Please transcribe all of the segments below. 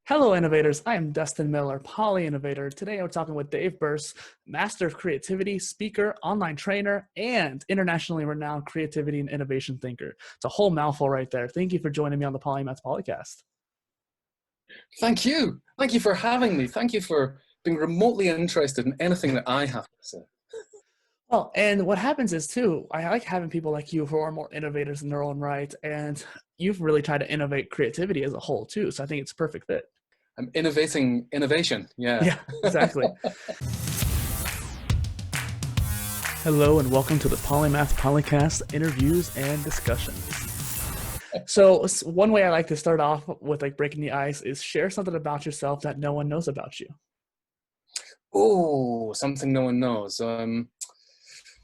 Hello, innovators. I am Dustin Miller, PolyInnovator. Today, I'm talking with Dave Birss, Master of Creativity, speaker, online trainer, and internationally renowned creativity and innovation thinker. It's a whole mouthful right there. Thank you for joining me on the Polymath podcast. Thank you. Thank you for having me. Thank you for being remotely interested in anything that I have to say. Well, and what happens is, too, I like having people like you who are more innovators in their own right, and you've really tried to innovate creativity as a whole, too, so I think it's a perfect fit. I'm innovating innovation. Yeah. Yeah, exactly. Hello and welcome to the Polymath Polycast interviews and discussions. So one way I like to start off with like breaking the ice is share something about yourself that no one knows about you. Oh, something no one knows.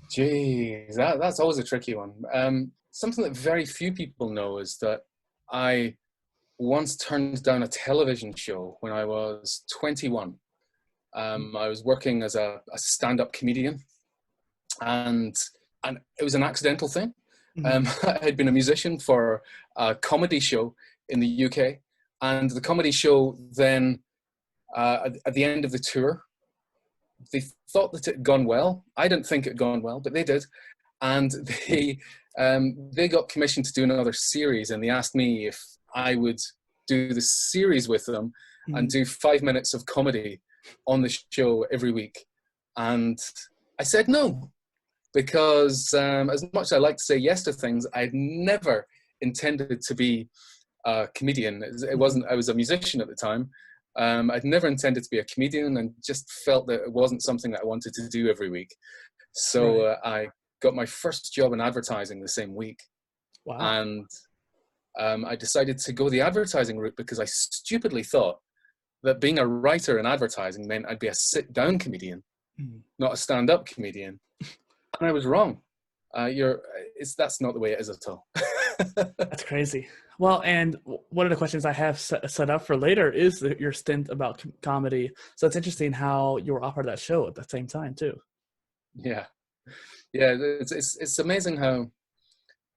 Geez, that's always a tricky one. Something that very few people know is that I once turned down a television show when I was 21. I was working as a stand-up comedian, and it was an accidental thing. I had been a musician for a comedy show in the UK, and the comedy show then, at the end of the tour, they thought that it had gone well. I didn't think it had gone well, but they did. And they got commissioned to do another series, and they asked me if I would do the series with them and do 5 minutes of comedy on the show every week. And I said no, because as much as I like to say yes to things, I'd never intended to be a comedian. It wasn't, I was a musician at the time. I'd never intended to be a comedian and just felt that it wasn't something that I wanted to do every week. So I got my first job in advertising the same week. Wow. And I decided to go the advertising route because I stupidly thought that being a writer in advertising meant I'd be a sit-down comedian, not a stand-up comedian. And I was wrong. That's not the way it is at all. That's crazy. Well, and one of the questions I have set up for later is your stint about comedy. So it's interesting how you were offered that show at the same time too. Yeah. It's amazing how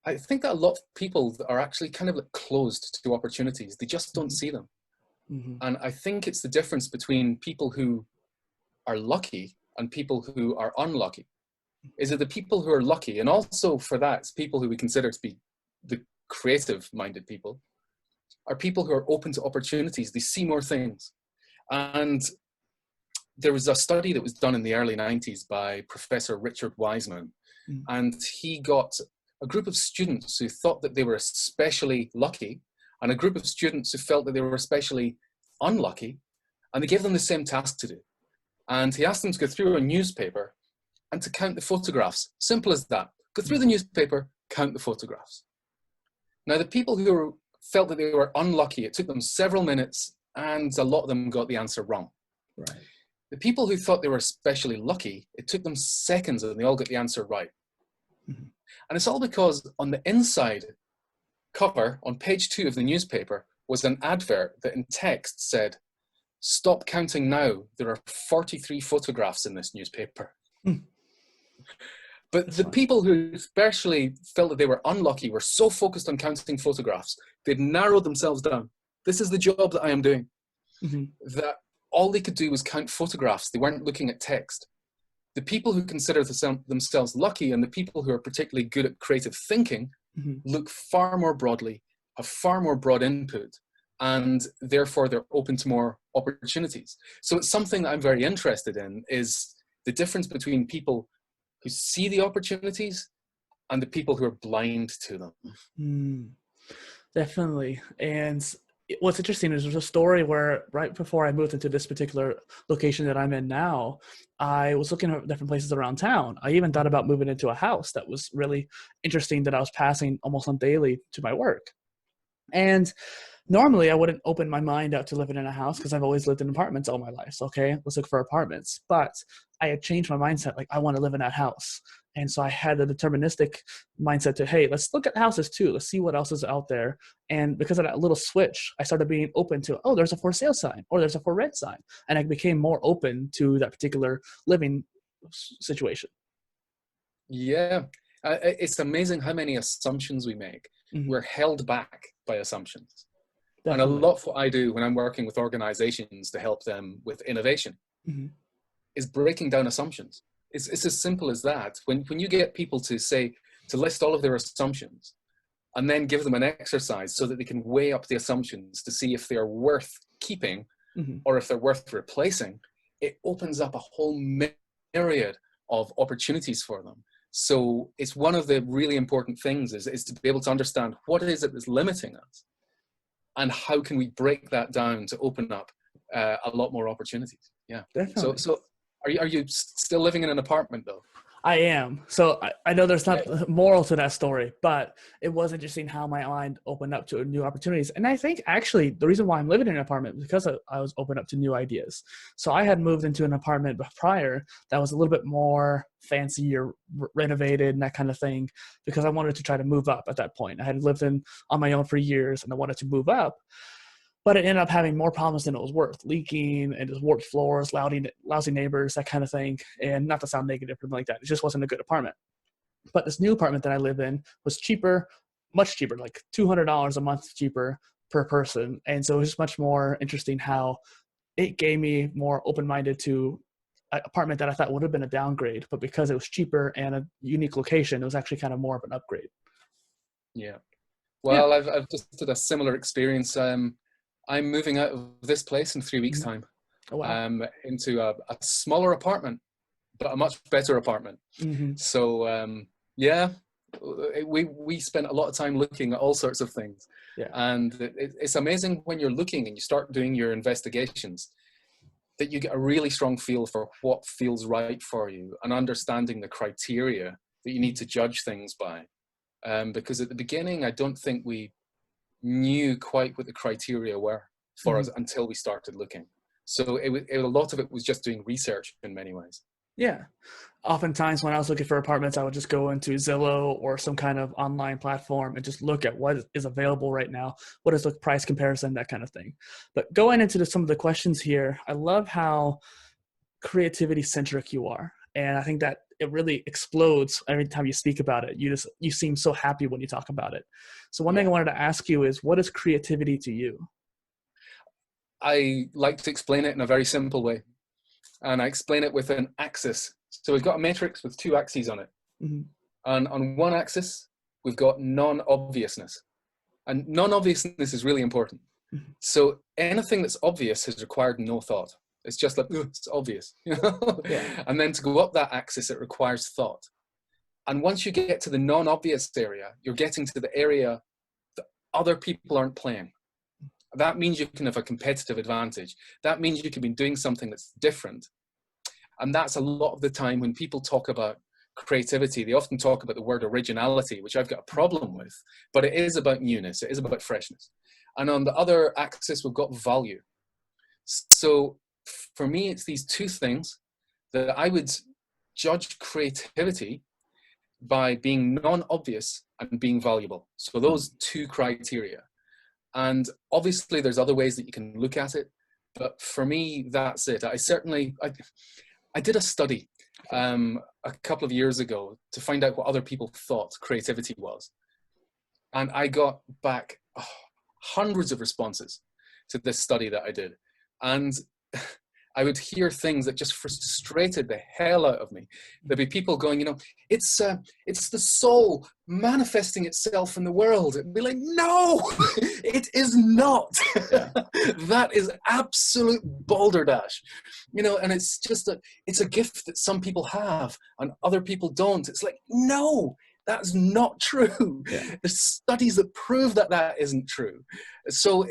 I think that a lot of people are actually kind of like closed to opportunities. They just don't see them. And I think it's the difference between people who are lucky and people who are unlucky. Is it the people who are lucky, and also for that, it's people who we consider to be the creative-minded people, are people who are open to opportunities. They see more things. And there was a study that was done in the early 90s by Professor Richard Wiseman, and he got a group of students who thought that they were especially lucky and a group of students who felt that they were especially unlucky, and they gave them the same task to do. And he asked them to go through a newspaper and to count the photographs. Simple as that. Go through the newspaper, count the photographs. Now, the people who felt that they were unlucky, it took them several minutes, and a lot of them got the answer wrong. Right. The people who thought they were especially lucky, it took them seconds, and they all got the answer right. And it's all because on the inside cover, on page 2 of the newspaper, was an advert that in text said, "Stop counting now. There are 43 photographs in this newspaper." But the people who especially felt that they were unlucky were so focused on counting photographs, they'd narrowed themselves down. This is the job that I am doing. That all they could do was count photographs. They weren't looking at text. The people who consider themselves lucky and the people who are particularly good at creative thinking look far more broadly, have far more broad input, and therefore they're open to more opportunities. So it's something that I'm very interested in, is the difference between people who see the opportunities and the people who are blind to them. Definitely. And what's interesting is there's a story where right before I moved into this particular location that I'm in now, I was looking at different places around town. I even thought about moving into a house that was really interesting that I was passing almost on daily to my work. And normally I wouldn't open my mind out to living in a house because I've always lived in apartments all my life. So, okay, let's look for apartments. But I had changed my mindset. Like, I want to live in that house. And so I had a deterministic mindset to, hey, let's look at houses too. Let's see what else is out there. And because of that little switch, I started being open to, oh, there's a for sale sign or there's a for rent sign. And I became more open to that particular living situation. Yeah. It's amazing how many assumptions we make. We're held back by assumptions. And a Definitely. lot of what I do when I'm working with organizations to help them with innovation Mhm. is breaking down assumptions. It's as simple as that. When you get people to say, to list all of their assumptions and then give them an exercise so that they can weigh up the assumptions to see if they're worth keeping Mhm. or if they're worth replacing, it opens up a whole myriad of opportunities for them. So it's one of the really important things is to be able to understand what is it that's limiting us and how can we break that down to open up a lot more opportunities. Yeah. So, Definitely. so are you still living in an apartment though? I am. So I know there's Yeah. not a moral to that story, but it was interesting how my mind opened up to new opportunities. And I think actually the reason why I'm living in an apartment is because I was open up to new ideas. So I had moved into an apartment prior that was a little bit more fancy or renovated and that kind of thing because I wanted to try to move up at that point. I had lived on my own for years and I wanted to move up. But it ended up having more problems than it was worth, leaking and just warped floors, lousy neighbors, that kind of thing. And not to sound negative or anything like that, it just wasn't a good apartment. But this new apartment that I live in was cheaper, much cheaper, like $200 a month cheaper per person. And so it was just much more interesting how it gave me more open-minded to an apartment that I thought would have been a downgrade, but because it was cheaper and a unique location, it was actually kind of more of an upgrade. Yeah. Yeah. Well, I've just had a similar experience. I'm moving out of this place in 3 weeks' Mhm. time, Oh, wow. into a smaller apartment, but a much better apartment. Hmm. So yeah, we spent a lot of time looking at all sorts of things, Yeah. and it's amazing when you're looking and you start doing your investigations that you get a really strong feel for what feels right for you and understanding the criteria that you need to judge things by. Because at the beginning, I don't think we knew quite what the criteria were for Hmm. us until we started looking. So a lot of it was just doing research in many ways. Yeah. Oftentimes when I was looking for apartments, I would just go into Zillow or some kind of online platform and just look at what is available right now, what is the price comparison, that kind of thing. But going into some of the questions here, I love how creativity centric you are. And I think that it really explodes every time you speak about it. You seem so happy when you talk about it. So one thing I Yeah. wanted to ask you is, what is creativity to you? I like to explain it in a very simple way. And I explain it with an axis. So we've got a matrix with two axes on it. Hmm. And on one axis, we've got non-obviousness. And non-obviousness is really important. Hmm. So anything that's obvious has required no thought. It's just like, it's obvious. Yeah. And then to go up that axis, it requires thought. And once you get to the non-obvious area, you're getting to the area that other people aren't playing. That means you can have a competitive advantage. That means you can be doing something that's different. And that's a lot of the time when people talk about creativity, they often talk about the word originality, which I've got a problem with, but it is about newness, it is about freshness. And on the other axis, we've got value. So for me, it's these two things that I would judge creativity by being non-obvious and being valuable. So those two criteria. And obviously there's other ways that you can look at it, but for me, that's it. I did a study a couple of years ago to find out what other people thought creativity was. And I got back hundreds of responses to this study that I did. And I would hear things that just frustrated the hell out of me. There'd be people going, it's the soul manifesting itself in the world. It'd be like, no, it is not. Yeah. That is absolute balderdash, and it's just it's a gift that some people have and other people don't. It's like, no, that's not true. Yeah. There's studies that prove that that isn't true. So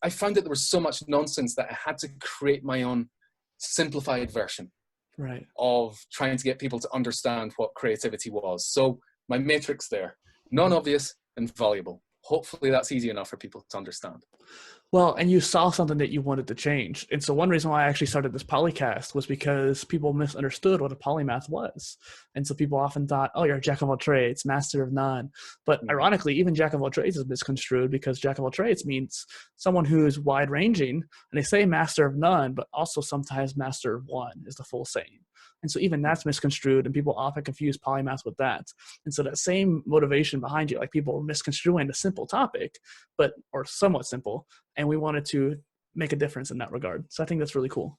I found that there was so much nonsense that I had to create my own simplified version Right. of trying to get people to understand what creativity was. So my matrix there, Mhm. non-obvious and valuable. Hopefully that's easy enough for people to understand. Well, and you saw something that you wanted to change. And so one reason why I actually started this polycast was because people misunderstood what a polymath was. And so people often thought, oh, you're a jack of all trades, master of none. But ironically, even jack of all trades is misconstrued because jack of all trades means someone who is wide ranging. And they say master of none, but also sometimes master of one is the full saying. And so even that's misconstrued, and people often confuse polymath with that. And so that same motivation behind you, like people are misconstruing a simple topic, or somewhat simple, and we wanted to make a difference in that regard. So I think that's really cool.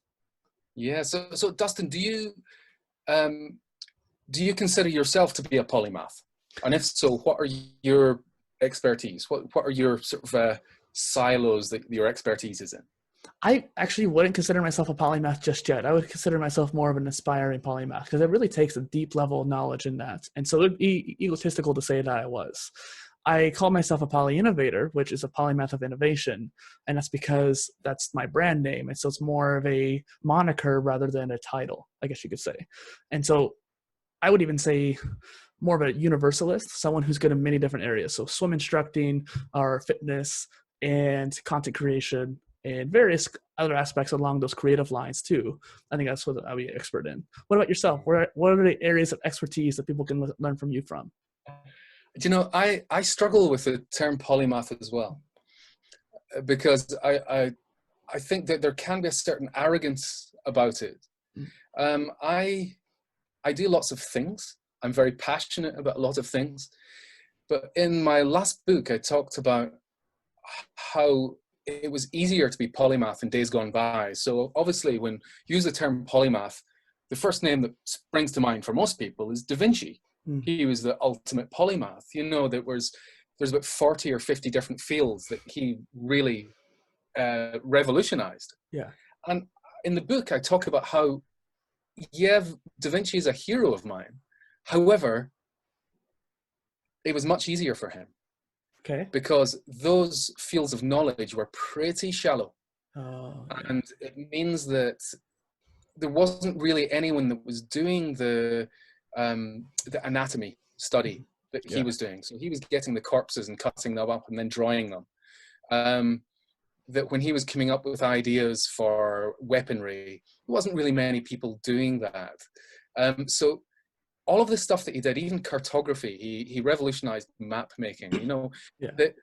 Yeah. So Dustin, do you consider yourself to be a polymath? And if so, what are your expertise? What are your sort of silos that your expertise is in? I actually wouldn't consider myself a polymath just yet. I would consider myself more of an aspiring polymath, because it really takes a deep level of knowledge in that. And so it would be egotistical to say that I was. I call myself a poly-innovator, which is a polymath of innovation. And that's because that's my brand name. And so it's more of a moniker rather than a title, I guess you could say. And so I would even say more of a universalist, someone who's good in many different areas. So swim instructing, or fitness, and content creation, and various other aspects along those creative lines too. I think that's what I'll be an expert in. What about yourself? What are the areas of expertise that people can learn from you from? Do you know, I struggle with the term polymath as well, because I think that there can be a certain arrogance about it. I do lots of things. I'm very passionate about a lot of things. But in my last book, I talked about how it was easier to be polymath in days gone by. So obviously, when you use the term polymath, the first name that springs to mind for most people is Da Vinci. He was the ultimate polymath. You know, there's about 40 or 50 different fields that he really revolutionized. Yeah. And in the book, I talk about how, yeah, Da Vinci is a hero of mine. However, it was much easier for him. Okay. Because those fields of knowledge were pretty shallow. Oh, yeah. And it means that there wasn't really anyone that was doing the anatomy study that he was doing. So he was getting the corpses and cutting them up and then drawing them. That when he was coming up with ideas for weaponry, there wasn't really many people doing that. So all of the stuff that he did, even cartography, he revolutionized map making, you know, that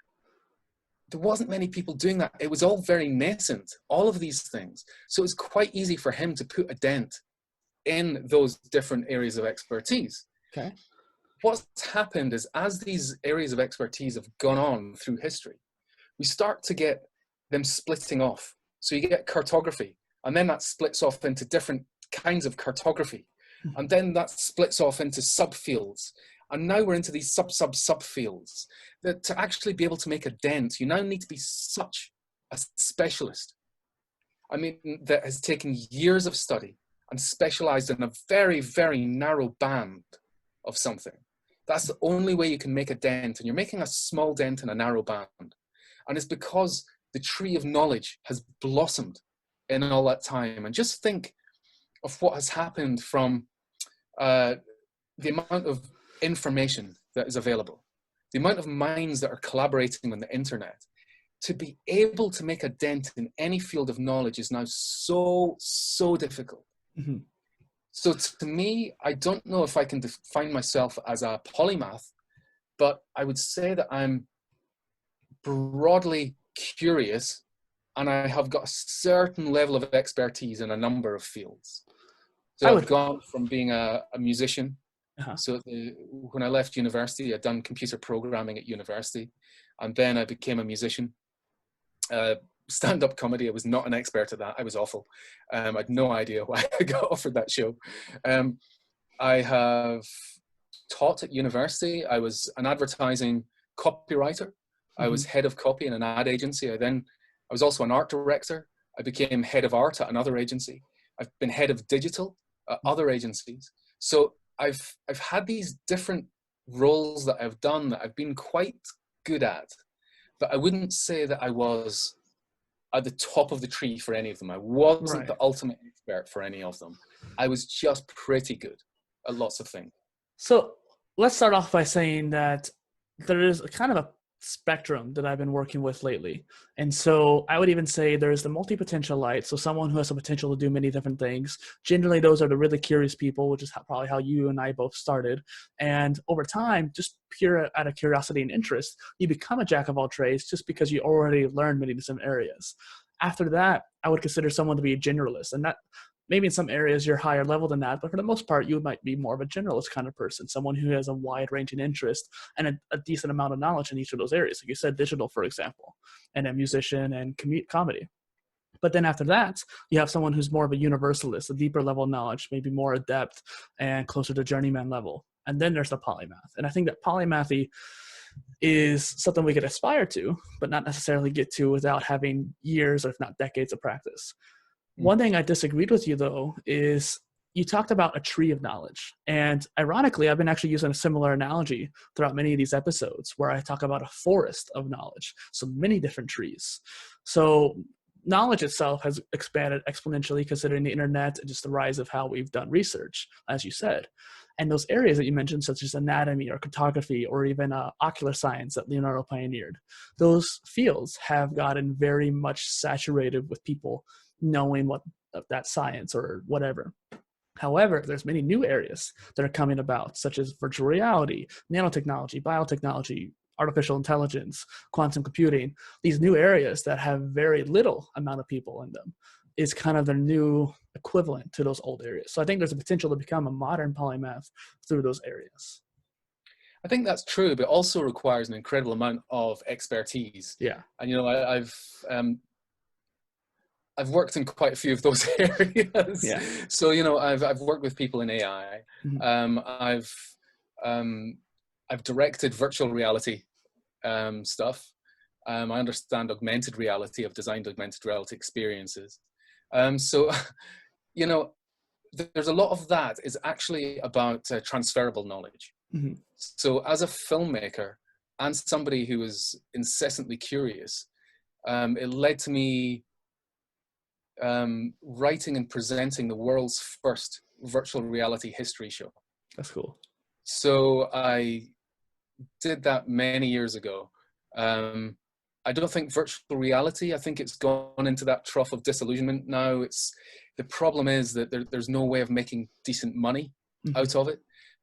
there wasn't many people doing that. It was all very nascent, all of these things. So it's quite easy for him to put a dent in those different areas of expertise. Okay. What's happened is, as these areas of expertise have gone on through history, we start to get them splitting off. So you get cartography, and then that splits off into different kinds of cartography. And then that splits off into subfields. And now we're into these subfields. That to actually be able to make a dent, you now need to be such a specialist. I mean, that has taken years of study and specialized in a very, very narrow band of something. That's the only way you can make a dent. And you're making a small dent in a narrow band. And it's because the tree of knowledge has blossomed in all that time. And just think of what has happened from the amount of information that is available, the amount of minds that are collaborating on the internet. To be able to make a dent in any field of knowledge is now so difficult. Mm-hmm. So to me, I don't know if I can define myself as a polymath, but I would say that I'm broadly curious, and I have got a certain level of expertise in a number of fields. So I've gone from being a musician. So when I left university, I'd done computer programming at university, and then I became a musician. Stand-up comedy, I was not an expert at that. I was awful. I had no idea why I got offered that show. I have taught at university. I was an advertising copywriter. I was head of copy in an ad agency. I was also an art director. I became head of art at another agency. I've been head of digital at other agencies. So I've had these different roles that I've done that I've been quite good at, but I wouldn't say that I was at the top of the tree for any of them. I wasn't the ultimate expert for any of them. I was just pretty good at lots of things. So let's start off by saying that there is a kind of a spectrum that I've been working with lately. And so I would even say there's the multi-potentialite, so someone who has the potential to do many different things. Generally, those are the really curious people, which is probably how you and I both started. And over time, just pure out of curiosity and interest, you become a jack of all trades just because you already learned many different areas. After that, I would consider someone to be a generalist. And that maybe in some areas you're higher level than that, but for the most part, you might be more of a generalist kind of person, someone who has a wide ranging interest and a decent amount of knowledge in each of those areas. Like you said, digital, for example, and a musician and comedy. But then after that, you have someone who's more of a universalist, a deeper level of knowledge, maybe more adept and closer to journeyman level. And then there's the polymath. And I think that polymathy is something we could aspire to, but not necessarily get to without having years, or if not decades, of practice. One thing I disagreed with you, though, is you talked about a tree of knowledge. And ironically, I've been actually using a similar analogy throughout many of these episodes where I talk about a forest of knowledge, so many different trees. So knowledge itself has expanded exponentially considering the internet and just the rise of how we've done research, as you said. And those areas that you mentioned, such as anatomy or cartography or even ocular science that Leonardo pioneered, those fields have gotten very much saturated with people knowing what that science or whatever. However, there's many new areas that are coming about, such as virtual reality, nanotechnology, biotechnology, artificial intelligence, quantum computing. These new areas that have very little amount of people in them is kind of the new equivalent to those old areas. So I think there's a potential to become a modern polymath through those areas. I think that's true, but it also requires an incredible amount of expertise. Yeah. And, you know, I've worked in quite a few of those areas. Yeah. So, you know, I've worked with people in AI. Mm-hmm. I've directed virtual reality stuff. I understand augmented reality. I've designed augmented reality experiences. So, you know, there's a lot of that is actually about transferable knowledge. Mm-hmm. So as a filmmaker and somebody who is incessantly curious, it led to me writing and presenting the world's first virtual reality history show. That's cool. So I did that many years ago. I don't think virtual reality, I think it's gone into that trough of disillusionment now. The problem is that there's no way of making decent money out of it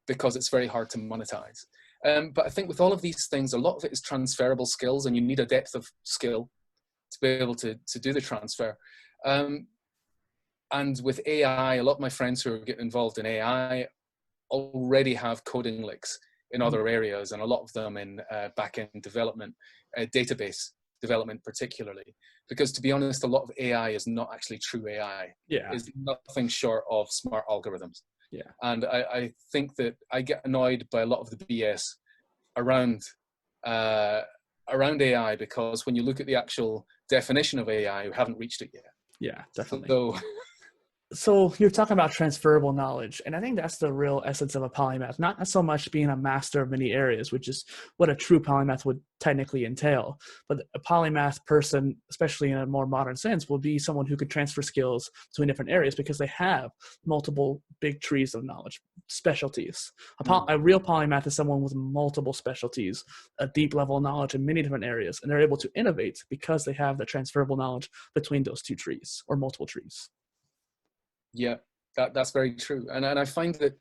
because it's very hard to monetize. But I think with all of these things, a lot of it is transferable skills, and you need a depth of skill to be able to do the transfer. And with AI, a lot of my friends who are getting involved in AI already have coding licks in other areas, and a lot of them in back-end development, database development particularly. Because to be honest, a lot of AI is not actually true AI. Yeah. It's nothing short of smart algorithms. Yeah. And I think that I get annoyed by a lot of the BS around AI, because when you look at the actual definition of AI, we haven't reached it yet. Yeah, definitely. So you're talking about transferable knowledge, and I think that's the real essence of a polymath, not so much being a master of many areas, which is what a true polymath would technically entail. But a polymath person, especially in a more modern sense, will be someone who can transfer skills between different areas because they have multiple big trees of knowledge, specialties. A real polymath is someone with multiple specialties, a deep level of knowledge in many different areas, and they're able to innovate because they have the transferable knowledge between those two trees or multiple trees. Yeah, that's very true. And I find that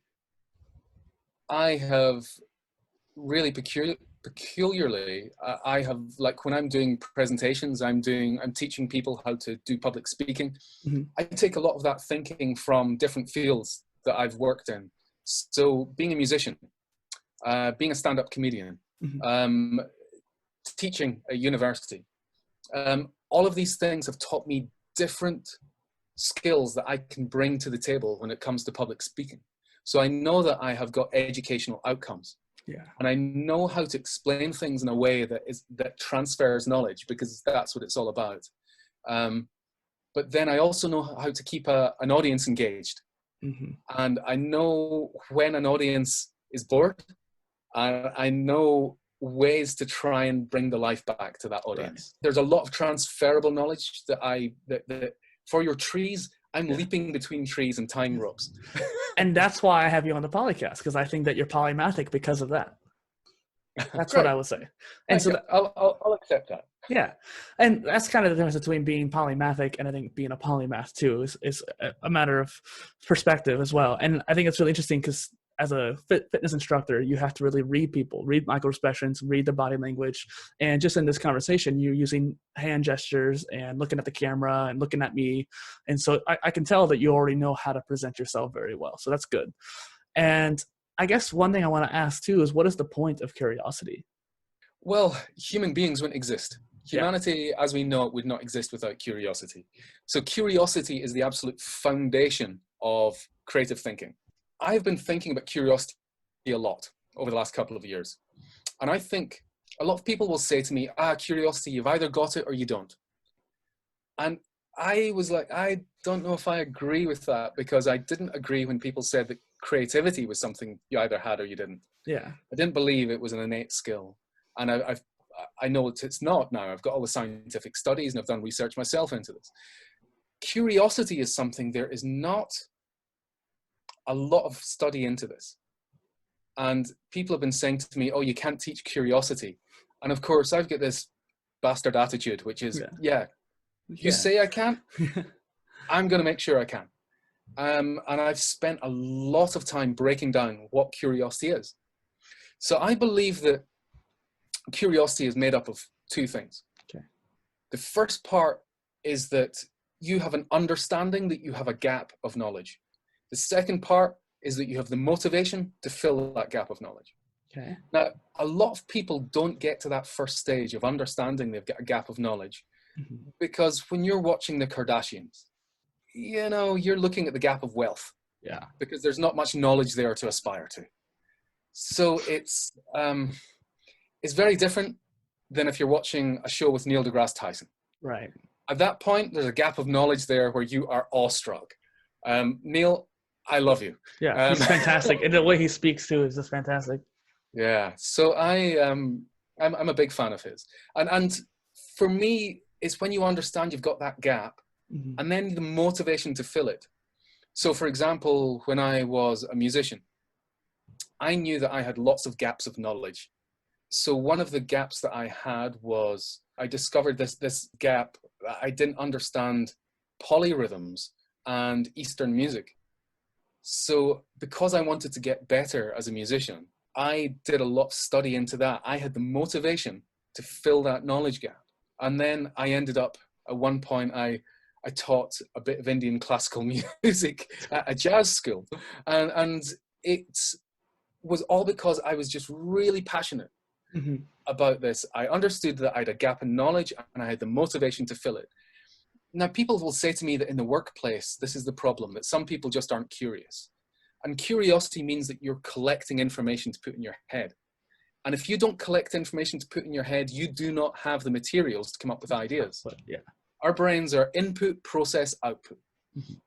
I have really peculiarly, I have, like, when I'm doing presentations, I'm teaching people how to do public speaking. I take a lot of that thinking from different fields that I've worked in. So being a musician, being a stand-up comedian, teaching at university, all of these things have taught me different skills that I can bring to the table when it comes to public speaking. So I know that I have got educational outcomes. Yeah. And I know how to explain things in a way that transfers knowledge, because that's what it's all about. But then I also know how to keep an audience engaged. And I know when an audience is bored. I know ways to try and bring the life back to that audience. Right. There's a lot of transferable knowledge that for your trees, I'm leaping between trees and tying ropes. And that's why I have you on the podcast, because I think that you're polymathic because of that. That's what I would say. And so I'll accept that. Yeah. And that's kind of the difference between being polymathic and I think being a polymath too, is a matter of perspective as well. And I think it's really interesting because as a fitness instructor, you have to really read people, read microexpressions, read their body language. And just in this conversation, you're using hand gestures and looking at the camera and looking at me. And so I can tell that you already know how to present yourself very well. So that's good. And I guess one thing I want to ask too is, what is the point of curiosity? Well, human beings wouldn't exist. Yeah. Humanity, as we know it, would not exist without curiosity. So curiosity is the absolute foundation of creative thinking. I've been thinking about curiosity a lot over the last couple of years. And I think a lot of people will say to me, curiosity, you've either got it or you don't. And I was like, I don't know if I agree with that, because I didn't agree when people said that creativity was something you either had or you didn't. Yeah. I didn't believe it was an innate skill. And I know it's not now. I've got all the scientific studies and I've done research myself into this. Curiosity is something, there is not a lot of study into this. And people have been saying to me, oh, you can't teach curiosity. And of course, I've got this bastard attitude, which is, you say I can't, I'm going to make sure I can. And I've spent a lot of time breaking down what curiosity is. So I believe that curiosity is made up of two things. Okay. The first part is that you have an understanding that you have a gap of knowledge. The second part is that you have the motivation to fill that gap of knowledge. Okay. Now, a lot of people don't get to that first stage of understanding they've got a gap of knowledge, because when you're watching the Kardashians, you know, you're looking at the gap of wealth. Yeah. Because there's not much knowledge there to aspire to. So it's very different than if you're watching a show with Neil deGrasse Tyson. Right. At that point, there's a gap of knowledge there where you are awestruck. Neil, I love you. Yeah, he's fantastic. And the way he speaks too is just fantastic. Yeah, so I'm a big fan of his. And for me, it's when you understand you've got that gap, and then the motivation to fill it. So for example, when I was a musician, I knew that I had lots of gaps of knowledge. So one of the gaps that I had was, I discovered this gap. I didn't understand polyrhythms and Eastern music. So because I wanted to get better as a musician, I did a lot of study into that. I had the motivation to fill that knowledge gap. And then I ended up, at one point, I taught a bit of Indian classical music at a jazz school. And it was all because I was just really passionate about this. I understood that I had a gap in knowledge and I had the motivation to fill it. Now, people will say to me that in the workplace, this is the problem, that some people just aren't curious. And curiosity means that you're collecting information to put in your head. And if you don't collect information to put in your head, you do not have the materials to come up with ideas. Yeah. Our brains are input, process, output.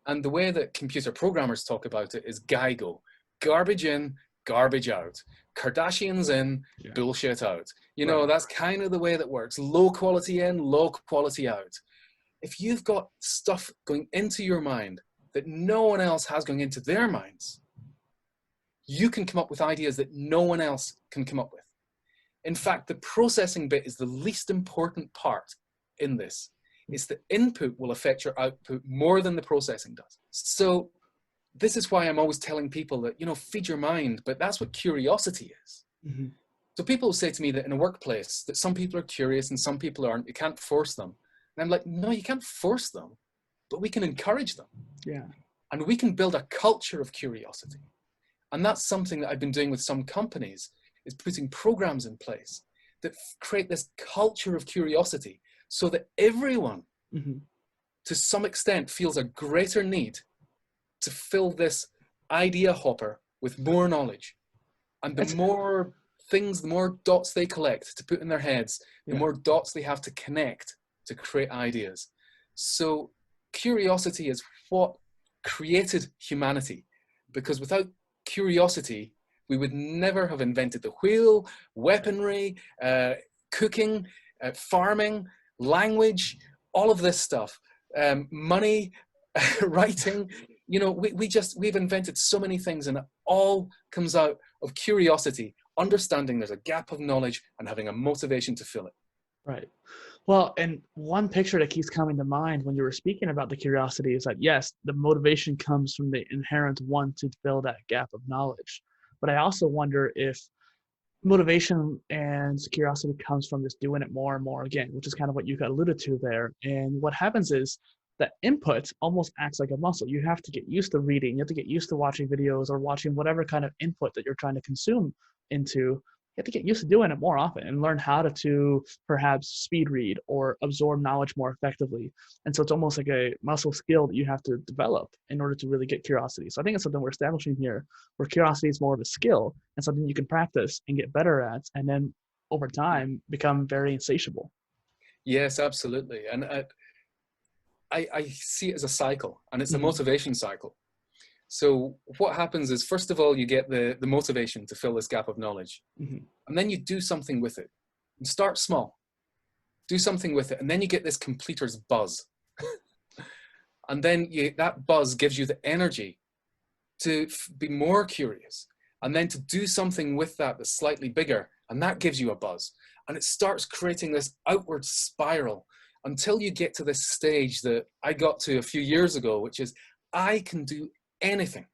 And the way that computer programmers talk about it is GIGO. Garbage in, garbage out. Kardashians in, bullshit out. You know, that's kind of the way that works. Low quality in, low quality out. If you've got stuff going into your mind that no one else has going into their minds, you can come up with ideas that no one else can come up with. In fact, the processing bit is the least important part in this. It's the input will affect your output more than the processing does. So this is why I'm always telling people that, you know, feed your mind, but that's what curiosity is. So people will say to me that in a workplace that some people are curious and some people aren't, you can't force them. And I'm like, no, you can't force them, but we can encourage them. Yeah. And we can build a culture of curiosity. And that's something that I've been doing with some companies, is putting programs in place that create this culture of curiosity so that everyone, to some extent, feels a greater need to fill this idea hopper with more knowledge. And the more things, the more dots they collect to put in their heads, the more dots they have to connect to create ideas. So curiosity is what created humanity, because without curiosity, we would never have invented the wheel, weaponry, cooking, farming, language, all of this stuff, money, writing. You know, we've invented so many things, and it all comes out of curiosity, understanding there's a gap of knowledge and having a motivation to fill it. Right. Well, and one picture that keeps coming to mind when you were speaking about the curiosity is that, yes, the motivation comes from the inherent want to fill that gap of knowledge. But I also wonder if motivation and curiosity comes from just doing it more and more again, which is kind of what you alluded to there. And what happens is that input almost acts like a muscle. You have to get used to reading, you have to get used to watching videos or watching whatever kind of input that you're trying to consume into. You have to get used to doing it more often and learn how to perhaps speed read or absorb knowledge more effectively. And so it's almost like a muscle skill that you have to develop in order to really get curiosity. So I think it's something we're establishing here, where curiosity is more of a skill and something you can practice and get better at, and then over time become very insatiable. Yes, absolutely. And I see it as a cycle, and it's a motivation cycle. So what happens is, first of all, you get the motivation to fill this gap of knowledge. And then you do something with it. And start small. Do something with it. And then you get this completer's buzz. And then that buzz gives you the energy to be more curious. And then to do something with that that's slightly bigger. And that gives you a buzz. And it starts creating this outward spiral until you get to this stage that I got to a few years ago, which is, I can do anything.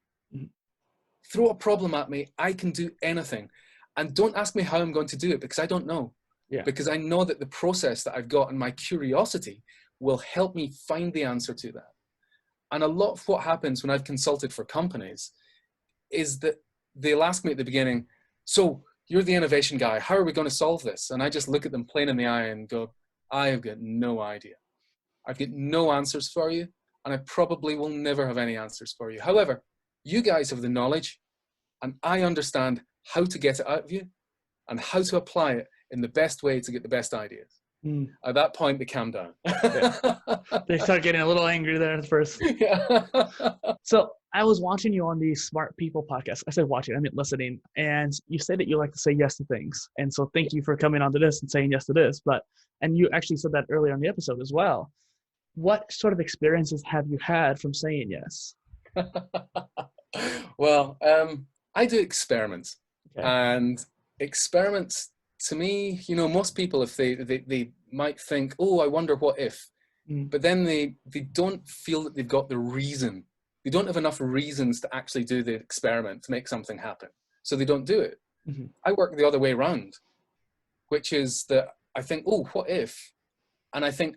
Throw a problem at me, I can do anything. And don't ask me how I'm going to do it, because I don't know. Because I know that the process that I've got and my curiosity will help me find the answer to that. And a lot of what happens when I've consulted for companies is that they'll ask me at the beginning, so you're the innovation guy, how are we going to solve this? And I just look at them plain in the eye and go, I have got no idea. I've got no answers for you, and I probably will never have any answers for you. However, you guys have the knowledge, and I understand how to get it out of you and how to apply it in the best way to get the best ideas. At that point, they calm down. They start getting a little angry there at first. So I was watching you on the Smart People podcast. I said watching, I meant listening. And you say that you like to say yes to things. And so thank you for coming onto this and saying yes to this. And you actually said that earlier in the episode as well. What sort of experiences have you had from saying yes? Well, I do experiments. And experiments, to me, you know, most people, if they might think, oh, I wonder what if. But then they don't feel that they've got the reason. They don't have enough reasons to actually do the experiment to make something happen. So they don't do it. I work the other way around, which is that I think, oh, what if? And I think,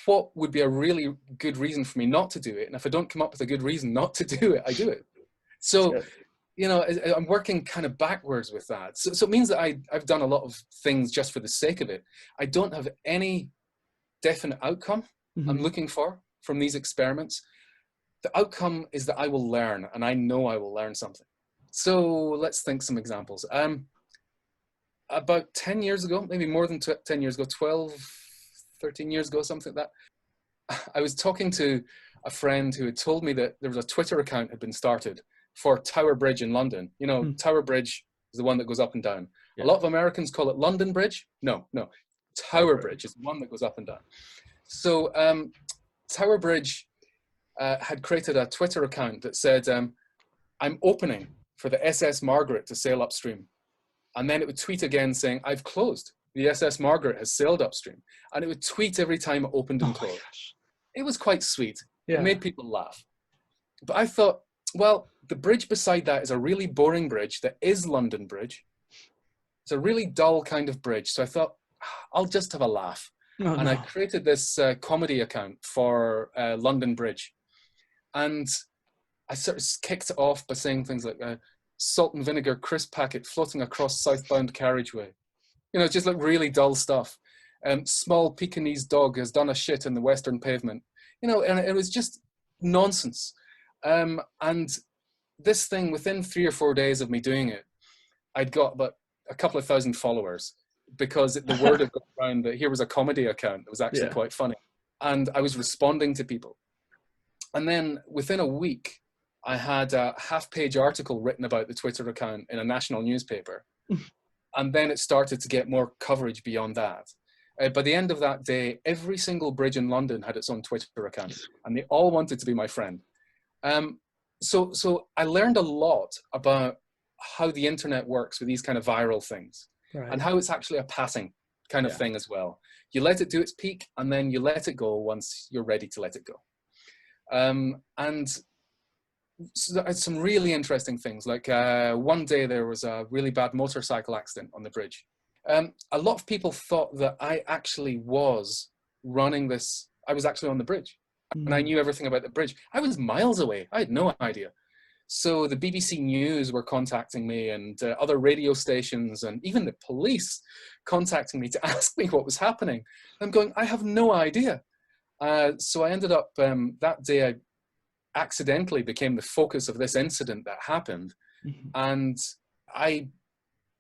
what would be a really good reason for me not to do it? And if I don't come up with a good reason not to do it, I do it. So, you know, I'm working kind of backwards with that. So it means that I've done a lot of things just for the sake of it. I don't have any definite outcome I'm looking for from these experiments. The outcome is that I will learn, and I know I will learn something. So let's think some examples. About 10 years ago, maybe more than 10 years ago, 12, 13 years ago, something like that, I was talking to a friend who had told me that there was a Twitter account had been started for Tower Bridge in London. You know, Tower Bridge is the one that goes up and down. A lot of Americans call it London Bridge. No. Tower Bridge is the one that goes up and down. So Tower Bridge had created a Twitter account that said, I'm opening for the SS Margaret to sail upstream. And then it would tweet again saying, I've closed. The SS Margaret has sailed upstream. And it would tweet every time it opened and closed. It was quite sweet. It made people laugh. But I thought, well, the bridge beside that is a really boring bridge that is London Bridge. It's a really dull kind of bridge. So I thought, I'll just have a laugh. I created this comedy account for London Bridge. And I sort of kicked it off by saying things like, salt and vinegar crisp packet floating across southbound carriageway. You know, just like really dull stuff. Small Pekingese dog has done a shit in the western pavement. You know, and it was just nonsense. And this thing, within 3 or 4 days of me doing it, I'd got about a couple of thousand followers, because the word had got around that here was a comedy account that was actually quite funny. And I was responding to people. And then within a week, I had a half-page article written about the Twitter account in a national newspaper. And then it started to get more coverage beyond that. By the end of that day, every single bridge in London had its own Twitter account, and they all wanted to be my friend. So I learned a lot about how the internet works with these kind of viral things, and how it's actually a passing kind of thing as well. You let it do its peak, and then you let it go once you're ready to let it go. And So some really interesting things. Like one day there was a really bad motorcycle accident on the bridge. A lot of people thought that I actually was running this. I was actually on the bridge, and I knew everything about the bridge. I was miles away. I had no idea. So the BBC News were contacting me, and other radio stations, and even the police contacting me to ask me what was happening. I'm going, I have no idea. So I ended up, that day I accidentally became the focus of this incident that happened. And I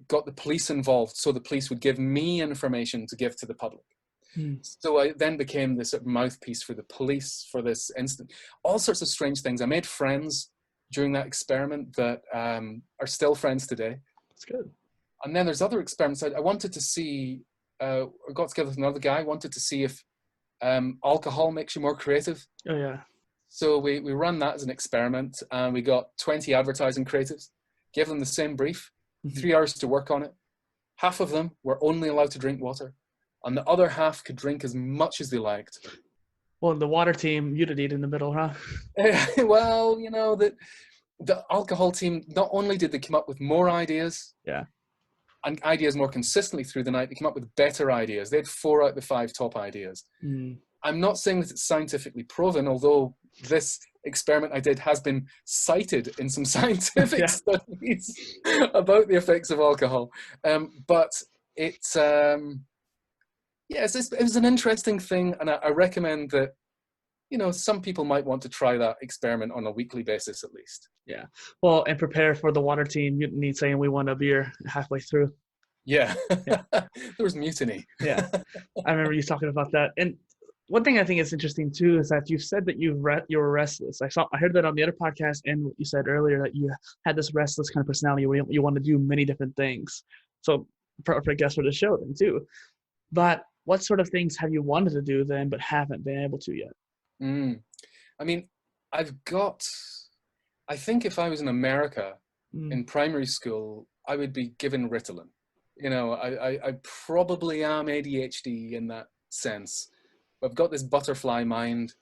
got the police involved so the police would give me information to give to the public. So I then became this sort of mouthpiece for the police for this incident. All sorts of strange things. I made friends during that experiment that are still friends today. That's good. And then there's other experiments. I wanted to see, I got together with another guy, wanted to see if alcohol makes you more creative. Oh, yeah. So we ran that as an experiment, and we got 20 advertising creatives, gave them the same brief, 3 hours to work on it. Half of them were only allowed to drink water, and the other half could drink as much as they liked. Well, the water team, you'd eat in the middle, huh? Well, you know, the alcohol team, not only did they come up with more ideas, and ideas more consistently through the night, they came up with better ideas. They had 4 out of the 5 top ideas. I'm not saying that it's scientifically proven, although this experiment I did has been cited in some scientific studies about the effects of alcohol. But it was an interesting thing, and I recommend that, you know, some people might want to try that experiment on a weekly basis at least. Yeah. Well, and prepare for the water team mutiny saying we want a beer halfway through. Yeah. There was mutiny. Yeah. I remember you talking about that. And one thing I think is interesting too is that you said that you were restless. I heard that on the other podcast, and what you said earlier that you had this restless kind of personality where you want to do many different things. So perfect guest for the show then too. But what sort of things have you wanted to do then but haven't been able to yet? I mean, I think if I was in America in primary school, I would be given Ritalin. You know, I probably am ADHD in that sense. I've got this butterfly mind,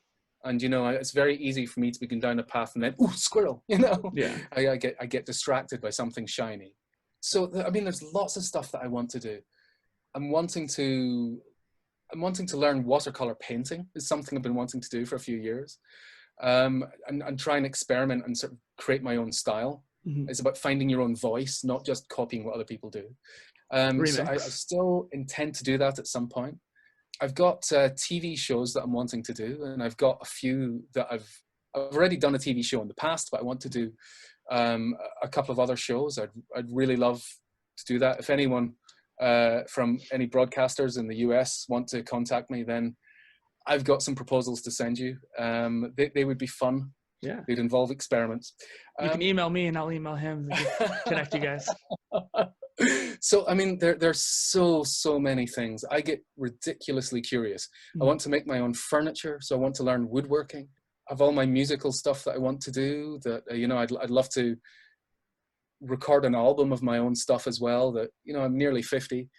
and, you know, it's very easy for me to be going down a path and then, ooh, squirrel, you know? Yeah. I get distracted by something shiny. So, I mean, there's lots of stuff that I want to do. I'm wanting to learn watercolor painting is something I've been wanting to do for a few years. And try and experiment and sort of create my own style. It's about finding your own voice, not just copying what other people do. So I still intend to do that at some point. I've got TV shows that I'm wanting to do, and I've got a few that I've already done a TV show in the past, but I want to do a couple of other shows. I'd really love to do that. If anyone from any broadcasters in the US want to contact me, then I've got some proposals to send you. They would be fun. Yeah. They'd involve experiments. You can email me and I'll email him to connect you guys. So, I mean, there's so many things. I get ridiculously curious. I want to make my own furniture, so I want to learn woodworking. I have all my musical stuff that I want to do that, you know, I'd love to record an album of my own stuff as well. That, you know, I'm nearly 50,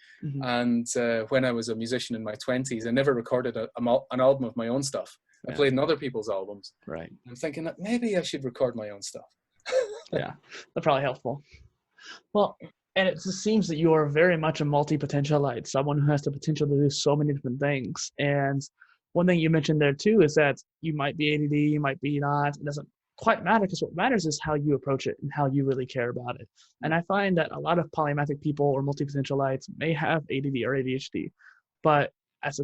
and when I was a musician in my 20s, I never recorded an album of my own stuff. I played in other people's albums. Right. I'm thinking that maybe I should record my own stuff. Yeah, that's probably helpful. Well, and it just seems that you are very much a multi-potentialite, someone who has the potential to do so many different things. And one thing you mentioned there too is that you might be ADD, you might be not. It doesn't quite matter, because what matters is how you approach it and how you really care about it. And I find that a lot of polymathic people or multi-potentialites may have ADD or ADHD, but as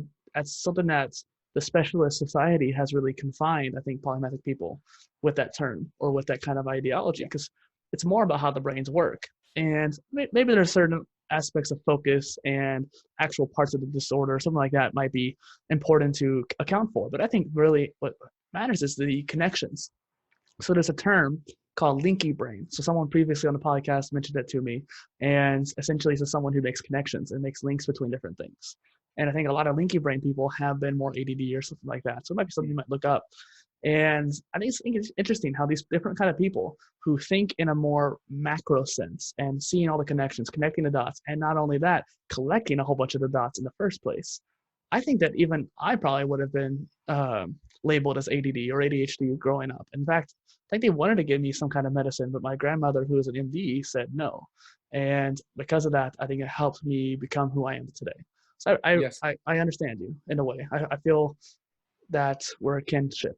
something that the specialist society has really confined, I think, polymathic people with that term or with that kind of ideology, because it's more about how the brains work. And maybe there's certain aspects of focus and actual parts of the disorder, something like that might be important to account for. But I think really what matters is the connections. So there's a term called linky brain. So someone previously on the podcast mentioned it to me, and essentially it's someone who makes connections and makes links between different things. And I think a lot of linky brain people have been more ADD or something like that. So it might be something you might look up. And I think it's interesting how these different kind of people who think in a more macro sense and seeing all the connections, connecting the dots, and not only that, collecting a whole bunch of the dots in the first place. I think that even I probably would have been labeled as ADD or ADHD growing up. In fact, I think they wanted to give me some kind of medicine, but my grandmother, who is an MD, said no. And because of that, I think it helped me become who I am today. So Yes. I understand you in a way. I feel that we're a kinship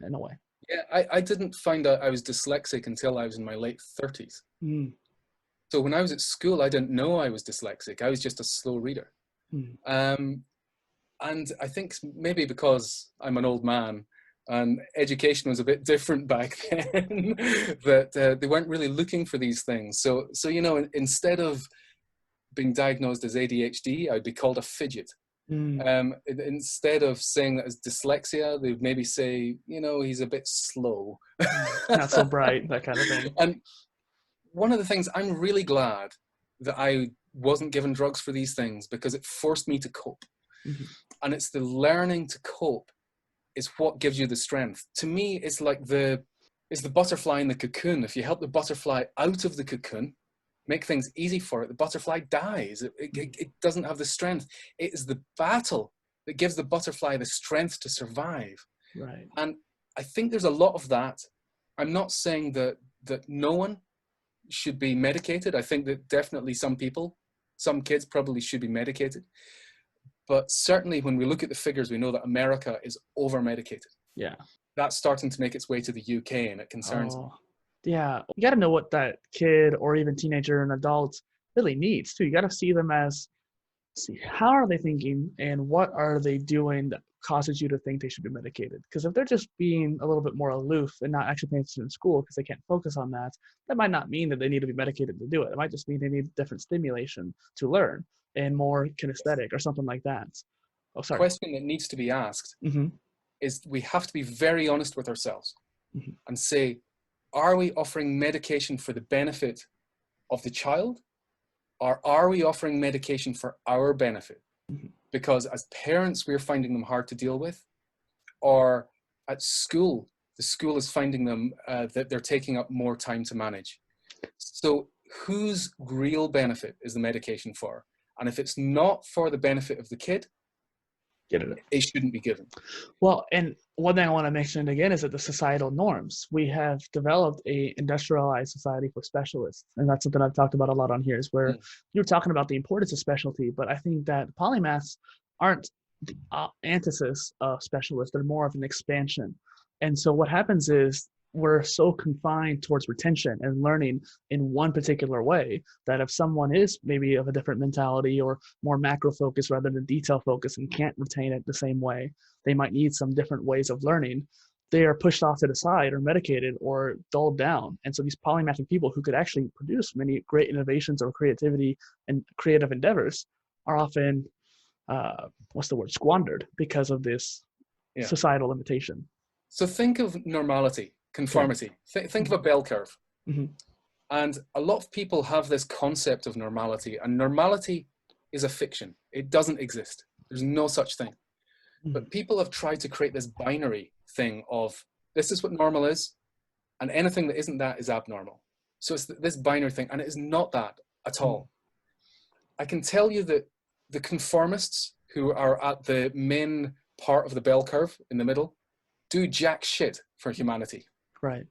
in a way. Yeah, I didn't find out I was dyslexic until I was in my late 30s. Mm. So when I was at school, I didn't know I was dyslexic. I was just a slow reader. Mm. And I think maybe because I'm an old man and education was a bit different back then, that they weren't really looking for these things. So you know, instead of being diagnosed as ADHD, I'd be called a fidget. Mm. Instead of saying that as dyslexia, they'd maybe say, you know, he's a bit slow. Not so bright, that kind of thing. And one of the things, I'm really glad that I wasn't given drugs for these things, because it forced me to cope. Mm-hmm. And it's the learning to cope is what gives you the strength. To me, it's like it's the butterfly in the cocoon. If you help the butterfly out of the cocoon, make things easy for it, the butterfly dies. It doesn't have the strength. It is the battle that gives the butterfly the strength to survive. Right. And I think there's a lot of that. I'm not saying that no one should be medicated. I think that definitely some kids probably should be medicated. But certainly when we look at the figures, we know that America is over-medicated. Yeah. That's starting to make its way to the UK, and it concerns me. Yeah. You got to know what that kid or even teenager and adult really needs too. You got to see them as, see, how are they thinking and what are they doing that causes you to think they should be medicated? Because if they're just being a little bit more aloof and not actually paying attention in school because they can't focus on that, that might not mean that they need to be medicated to do it. It might just mean they need different stimulation to learn and more kinesthetic or something like that. Oh, sorry. Question that needs to be asked is, we have to be very honest with ourselves and say, are we offering medication for the benefit of the child, or are we offering medication for our benefit? Because as parents, we're finding them hard to deal with, or at school, the school is finding them that they're taking up more time to manage. So whose real benefit is the medication for? And if it's not for the benefit of the kid, it shouldn't be given. Well, and one thing I want to mention again is that the societal norms. We have developed a industrialized society for specialists, and that's something I've talked about a lot on here, is where you're talking about the importance of specialty, but I think that polymaths aren't the antithesis of specialists. They're more of an expansion. And so what happens is we're so confined towards retention and learning in one particular way that if someone is maybe of a different mentality or more macro focus rather than detail focus and can't retain it the same way, they might need some different ways of learning. They are pushed off to the side or medicated or dulled down. And so these polymathic people who could actually produce many great innovations or creativity and creative endeavors are often, squandered because of this societal limitation. So think of normality. Conformity. Think of a bell curve. And a lot of people have this concept of normality, and normality is a fiction. It doesn't exist. There's no such thing. But people have tried to create this binary thing of, this is what normal is, and anything that isn't that is abnormal. So it's this binary thing, and it is not that at all. I can tell you that the conformists who are at the main part of the bell curve in the middle do jack shit for humanity. Right.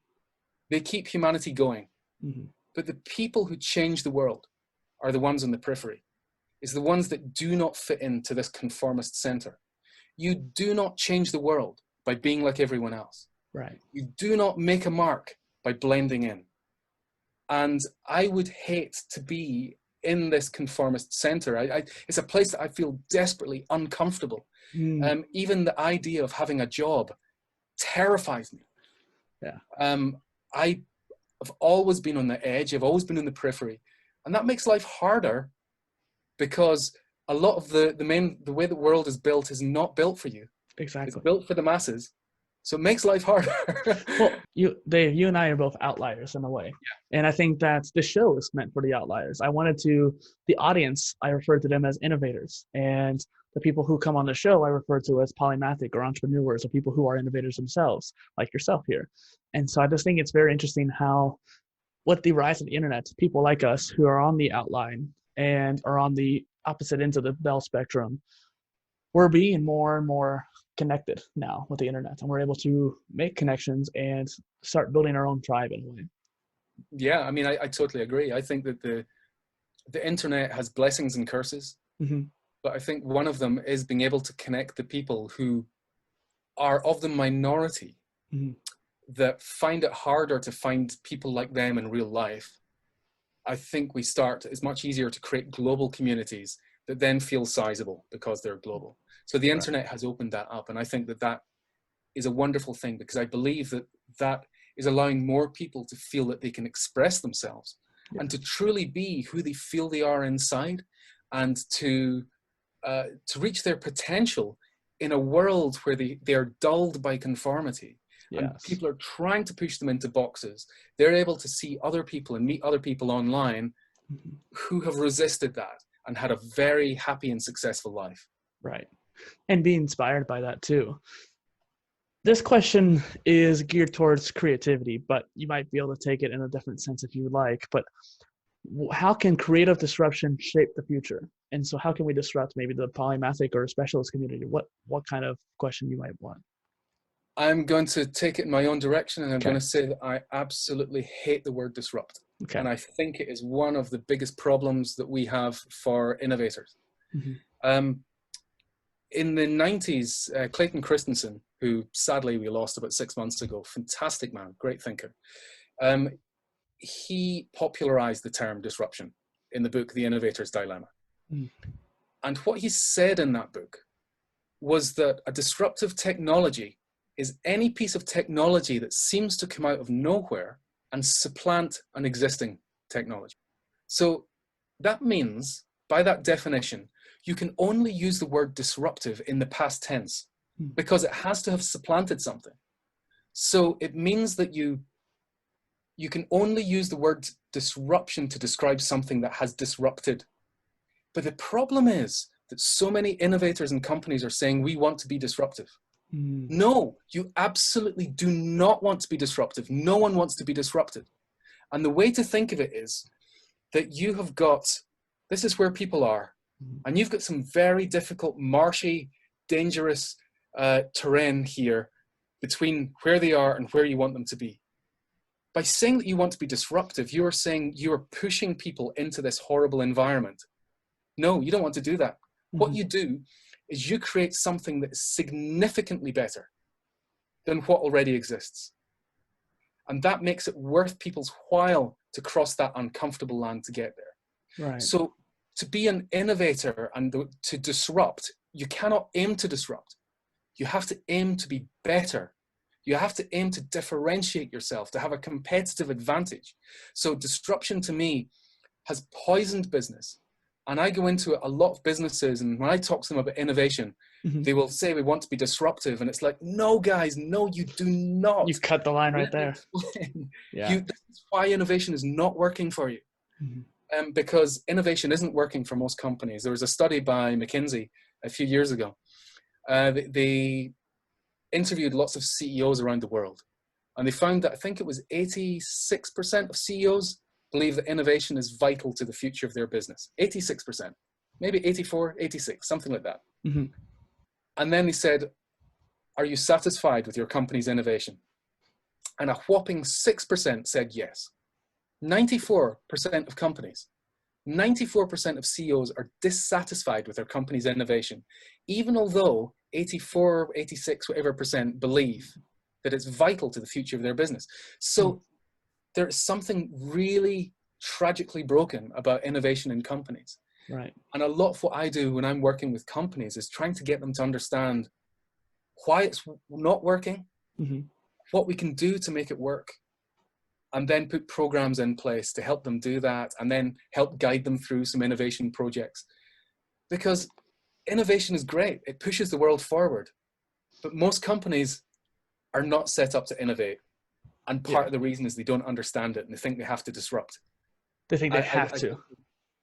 They keep humanity going. But the people who change the world are the ones on the periphery. It's the ones that do not fit into this conformist center. You do not change the world by being like everyone else. Right. You do not make a mark by blending in. And I would hate to be in this conformist center. It's a place that I feel desperately uncomfortable. Even the idea of having a job terrifies me. I've always been on the edge. I've always been in the periphery, and that makes life harder because a lot of the way the world is built is not built for you. Exactly. It's built for the masses, so it makes life harder. Well, Dave, you and I are both outliers in a way, and I think that the show is meant for the outliers. The audience, I refer to them as innovators, and the people who come on the show, I refer to as polymathic or entrepreneurs or people who are innovators themselves, like yourself here. And so I just think it's very interesting how, with the rise of the internet, people like us who are on the outline and are on the opposite ends of the bell spectrum we're being more and more connected now with the internet, and we're able to make connections and start building our own tribe in a way. Yeah, I mean, I totally agree. I think that the internet has blessings and curses, but I think one of them is being able to connect the people who are of the minority that find it harder to find people like them in real life. I think it's much easier to create global communities that then feel sizable because they're global. So the internet has opened that up. And I think that that is a wonderful thing, because I believe that that is allowing more people to feel that they can express themselves and to truly be who they feel they are inside, and to reach their potential in a world where they are dulled by conformity. And people are trying to push them into boxes. They're able to see other people and meet other people online who have resisted that and had a very happy and successful life. Right. And be inspired by that too. This question is geared towards creativity, but you might be able to take it in a different sense if you would like. But how can creative disruption shape the future? And so how can we disrupt maybe the polymathic or specialist community? What kind of question you might want? I'm going to take it in my own direction, and I'm going to say that I absolutely hate the word disrupt. And I think it is one of the biggest problems that we have for innovators. In the 90s, Clayton Christensen, who sadly we lost about 6 months ago, fantastic man, great thinker, he popularized the term disruption in the book, The Innovator's Dilemma. And what he said in that book was that a disruptive technology is any piece of technology that seems to come out of nowhere and supplant an existing technology. So that means, by that definition, you can only use the word disruptive in the past tense because it has to have supplanted something. So it means that you can only use the word disruption to describe something that has disrupted. But the problem is that so many innovators and companies are saying, we want to be disruptive. No, you absolutely do not want to be disruptive. No one wants to be disrupted. And the way to think of it is that you have got, this is where people are, and you've got some very difficult, marshy, dangerous terrain here between where they are and where you want them to be. By saying that you want to be disruptive, you are saying you are pushing people into this horrible environment. No, you don't want to do that. What you do is you create something that is significantly better than what already exists. And that makes it worth people's while to cross that uncomfortable land to get there. Right. So to be an innovator and to disrupt, you cannot aim to disrupt. You have to aim to be better. You have to aim to differentiate yourself, to have a competitive advantage. So disruption to me has poisoned business. And I go into a lot of businesses, and when I talk to them about innovation, they will say, we want to be disruptive. And it's like, no, guys, no, you do not. You've cut the line right there. This is why innovation is not working for you. Because innovation isn't working for most companies. There was a study by McKinsey a few years ago. They interviewed lots of CEOs around the world. And they found that I think it was 86% of CEOs believe that innovation is vital to the future of their business. 86%, maybe 84, 86, something like that. And then they said, are you satisfied with your company's innovation? And a whopping 6% said yes. 94% of companies, 94% of CEOs are dissatisfied with their company's innovation, even although 84, 86, whatever percent believe that it's vital to the future of their business. So there's something really tragically broken about innovation in companies. Right. And a lot of what I do when I'm working with companies is trying to get them to understand why it's not working, what we can do to make it work, and then put programs in place to help them do that, and then help guide them through some innovation projects. Because innovation is great. It pushes the world forward. But most companies are not set up to innovate. And part of the reason is they don't understand it and they think they have to disrupt. They think they have to.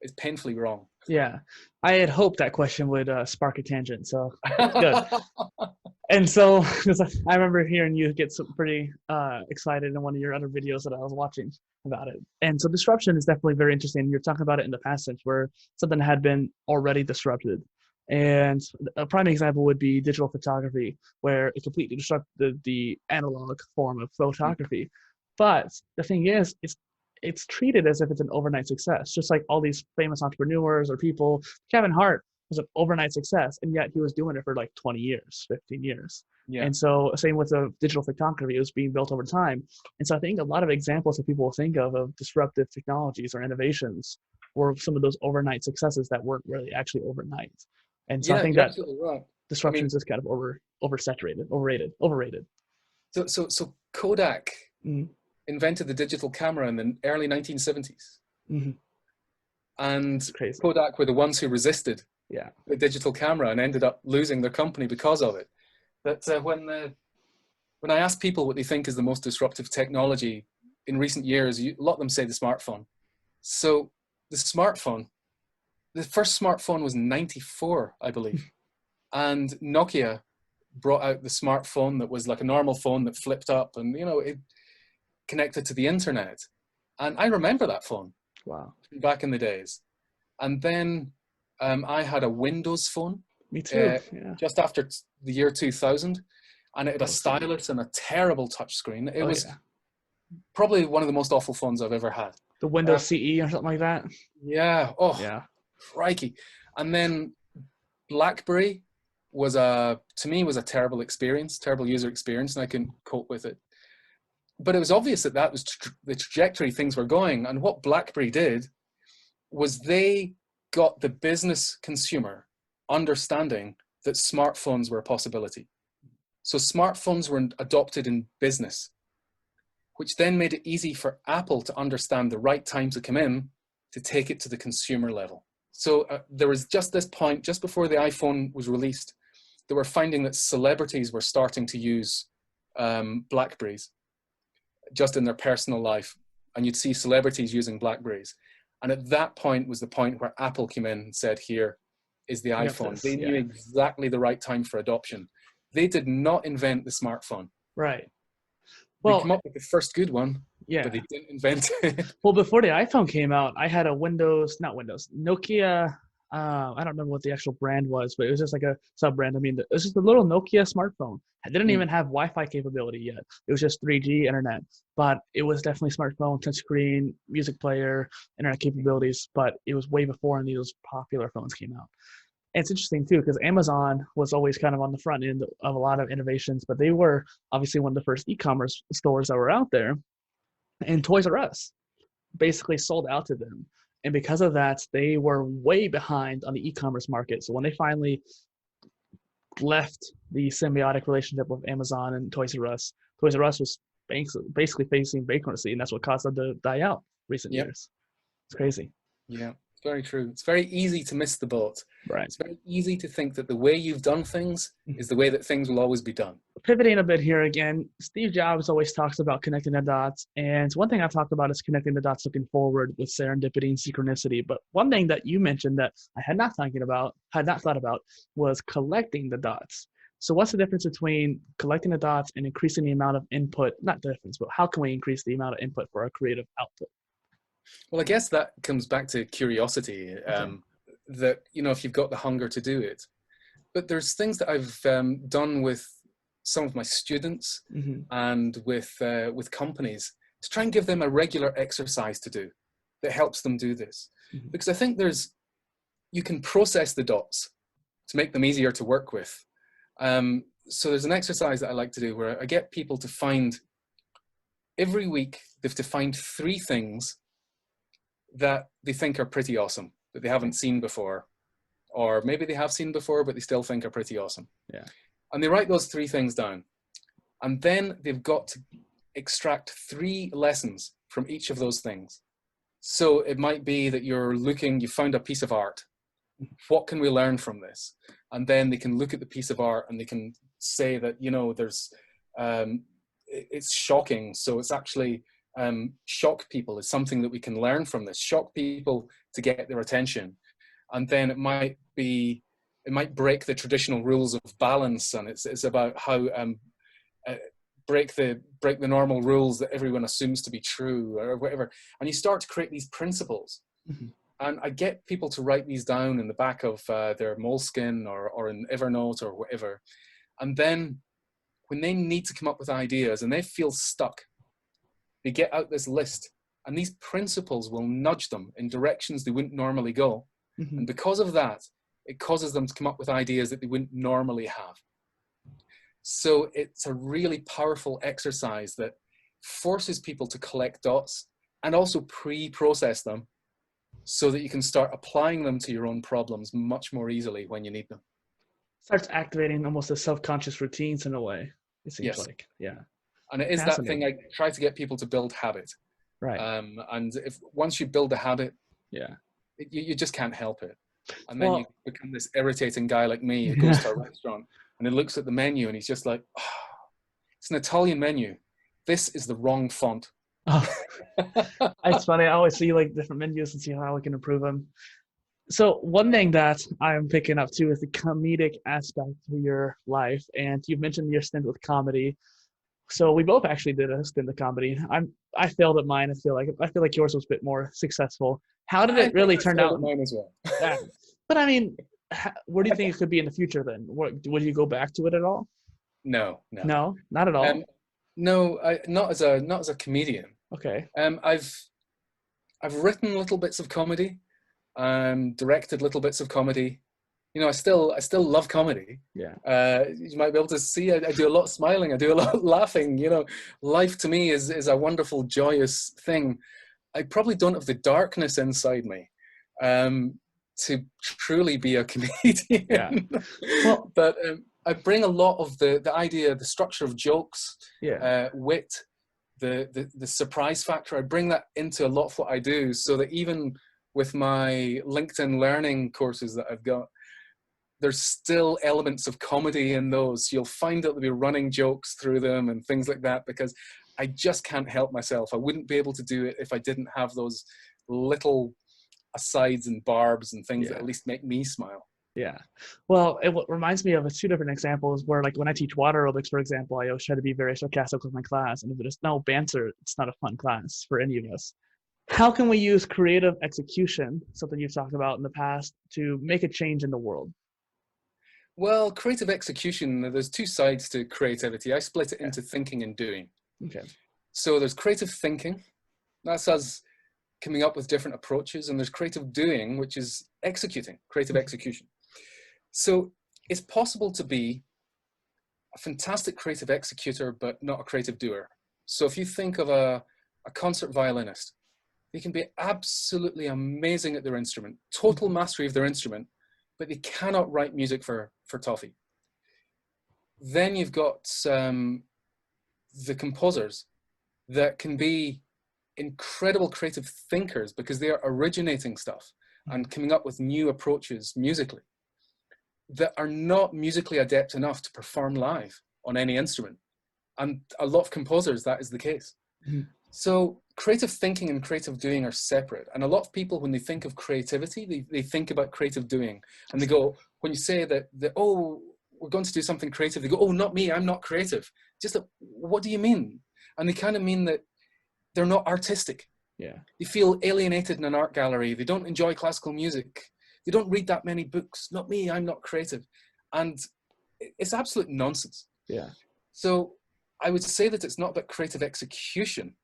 It's painfully wrong. Yeah. I had hoped that question would spark a tangent. So that's good. And so I remember hearing you get pretty excited in one of your other videos that I was watching about it. And so disruption is definitely very interesting. You're talking about it in the past tense where something had been already disrupted. And a prime example would be digital photography, where it completely disrupted the analog form of photography. But the thing is, it's treated as if it's an overnight success, just like all these famous entrepreneurs or people. Kevin Hart was an overnight success, and yet he was doing it for like 20 years, 15 years. Yeah. And so, same with the digital photography, it was being built over time. And so, I think a lot of examples that people will think of disruptive technologies or innovations were some of those overnight successes that weren't really actually overnight. And so, I Yeah, think you're that absolutely right. I disruption mean, is just kind of oversaturated, overrated. so Kodak Mm-hmm. invented the digital camera in the early 1970s. Mm-hmm. And It's crazy. Kodak were the ones who resisted Yeah. the digital camera and ended up losing their company because of it. That when I ask people what they think is the most disruptive technology in recent years, a lot of them say the smartphone. So the smartphone, the first smartphone was 94, I believe. And Nokia brought out the smartphone that was like a normal phone that flipped up and, it connected to the internet. And I remember that phone Wow. back in the days. And then I had a Windows phone Me too. Yeah. just after the year 2000. And it had a Oh, so, stylus and a terrible touchscreen. It oh was yeah. probably one of the most awful phones I've ever had. The Windows CE or something like that. Yeah. Oh, Yeah. crikey. And then BlackBerry to me was a terrible experience, terrible user experience, and I couldn't cope with it. But it was obvious that was the trajectory things were going. And what BlackBerry did was they got the business consumer understanding that smartphones were a possibility. So smartphones were adopted in business, which then made it easy for Apple to understand the right time to come in to take it to the consumer level. So there was just this point, just before the iPhone was released, they were finding that celebrities were starting to use Blackberries just in their personal life. And you'd see celebrities using Blackberries. And at that point was the point where Apple came in and said, here is the iPhone. They knew exactly the right time for adoption. They did not invent the smartphone. Right. They came up with the first good one, yeah. but they didn't invent it. Well, before the iPhone came out, I had a Nokia. I don't remember what the actual brand was, but it was just like a sub brand. I mean, it was just a little Nokia smartphone. It didn't even have Wi-Fi capability yet. It was just 3G internet, but it was definitely smartphone, touchscreen, music player, internet capabilities. But it was way before any of those popular phones came out. And it's interesting too, because Amazon was always kind of on the front end of a lot of innovations, but they were obviously one of the first e-commerce stores that were out there. And Toys R Us basically sold out to them. And because of that, they were way behind on the e-commerce market. So when they finally left the symbiotic relationship with Amazon and Toys R Us was basically facing bankruptcy, and that's what caused them to die out recent years. It's crazy. Yeah, it's very true. It's very easy to miss the boat. Right. It's very easy to think that the way you've done things is the way that things will always be done. Pivoting a bit here again, Steve Jobs always talks about connecting the dots. And one thing I've talked about is connecting the dots looking forward with serendipity and synchronicity. But one thing that you mentioned that I had not thought about was collecting the dots. So what's the difference between collecting the dots and increasing the amount of input? Not the difference, but how can we increase the amount of input for our creative output? Well, I guess that comes back to curiosity, that, if you've got the hunger to do it. But there's things that I've done with some of my students and with companies to try and give them a regular exercise to do that helps them do this. Because I think you can process the dots to make them easier to work with. So there's an exercise that I like to do where I get people to find, every week, they have to find 3 things that they think are pretty awesome, that they haven't seen before, or maybe they have seen before, but they still think are pretty awesome. Yeah. And they write those 3 things down. And then they've got to extract 3 lessons from each of those things. So it might be that you found a piece of art. What can we learn from this? And then they can look at the piece of art and they can say that, it's shocking. So it's actually, shock people is something that we can learn from this. Shock people to get their attention. And then it might break the traditional rules of balance, and it's about how break the normal rules that everyone assumes to be true or whatever. And you start to create these principles. And I get people to write these down in the back of their Moleskine or in Evernote or whatever. And then when they need to come up with ideas and they feel stuck, they get out this list, and these principles will nudge them in directions they wouldn't normally go. Mm-hmm. And because of that, it causes them to come up with ideas that they wouldn't normally have. So it's a really powerful exercise that forces people to collect dots and also pre-process them so that you can start applying them to your own problems much more easily when you need them. Starts activating almost the self-conscious routines in a way, it seems Yes. like. Yeah. And it is that thing I try to get people to build habit. Right. And if once you build a habit, yeah, you just can't help it. And then you become this irritating guy like me who goes to a restaurant and he looks at the menu and he's just like, oh, it's an Italian menu. This is the wrong font. Oh, it's funny. I always see like different menus and see how I can improve them. So one thing that I'm picking up too is the comedic aspect to your life. And you've mentioned your stint with comedy. So we both actually did a stint of comedy. I failed at mine. I feel like yours was a bit more successful. How did it really turn out? Mine as well. Yeah. But I mean, where do you think it could be in the future then? Would you go back to it at all? No, not at all. No, not as a comedian. Okay. I've written little bits of comedy, directed little bits of comedy. You know, I still love comedy. Yeah. You might be able to see I do a lot of smiling. I do a lot of laughing. You know, life to me is a wonderful, joyous thing. I probably don't have the darkness inside me to truly be a comedian. Yeah. Well, but I bring a lot of the idea, the structure of jokes, yeah. wit, the surprise factor. I bring that into a lot of what I do, so that even with my LinkedIn learning courses that I've got, there's still elements of comedy in those. You'll find that there'll be running jokes through them and things like that, because I just can't help myself. I wouldn't be able to do it if I didn't have those little asides and barbs and things that at least make me smile. Yeah. Well, it reminds me of two different examples where, like, when I teach water aerobics, for example, I always try to be very sarcastic with my class. And if there's no banter, it's not a fun class for any of us. How can we use creative execution, something you've talked about in the past, to make a change in the world? Well, creative execution, there's two sides to creativity. I split it into thinking and doing. Okay. So there's creative thinking. That's us coming up with different approaches. And there's creative doing, which is executing, creative execution. So it's possible to be a fantastic creative executor, but not a creative doer. So if you think of a concert violinist, they can be absolutely amazing at their instrument, total mastery of their instrument, but they cannot write music for toffee. Then you've got the composers that can be incredible creative thinkers because they are originating stuff and coming up with new approaches musically that are not musically adept enough to perform live on any instrument. And a lot of composers, that is the case. Mm-hmm. So creative thinking and creative doing are separate. And a lot of people, when they think of creativity, they think about creative doing. And they go, when you say that, oh, we're going to do something creative, they go, oh, not me, I'm not creative. Just like, what do you mean? And they kind of mean that they're not artistic. Yeah. They feel alienated in an art gallery. They don't enjoy classical music. They don't read that many books. Not me, I'm not creative. And it's absolute nonsense. Yeah. So I would say that it's not about creative execution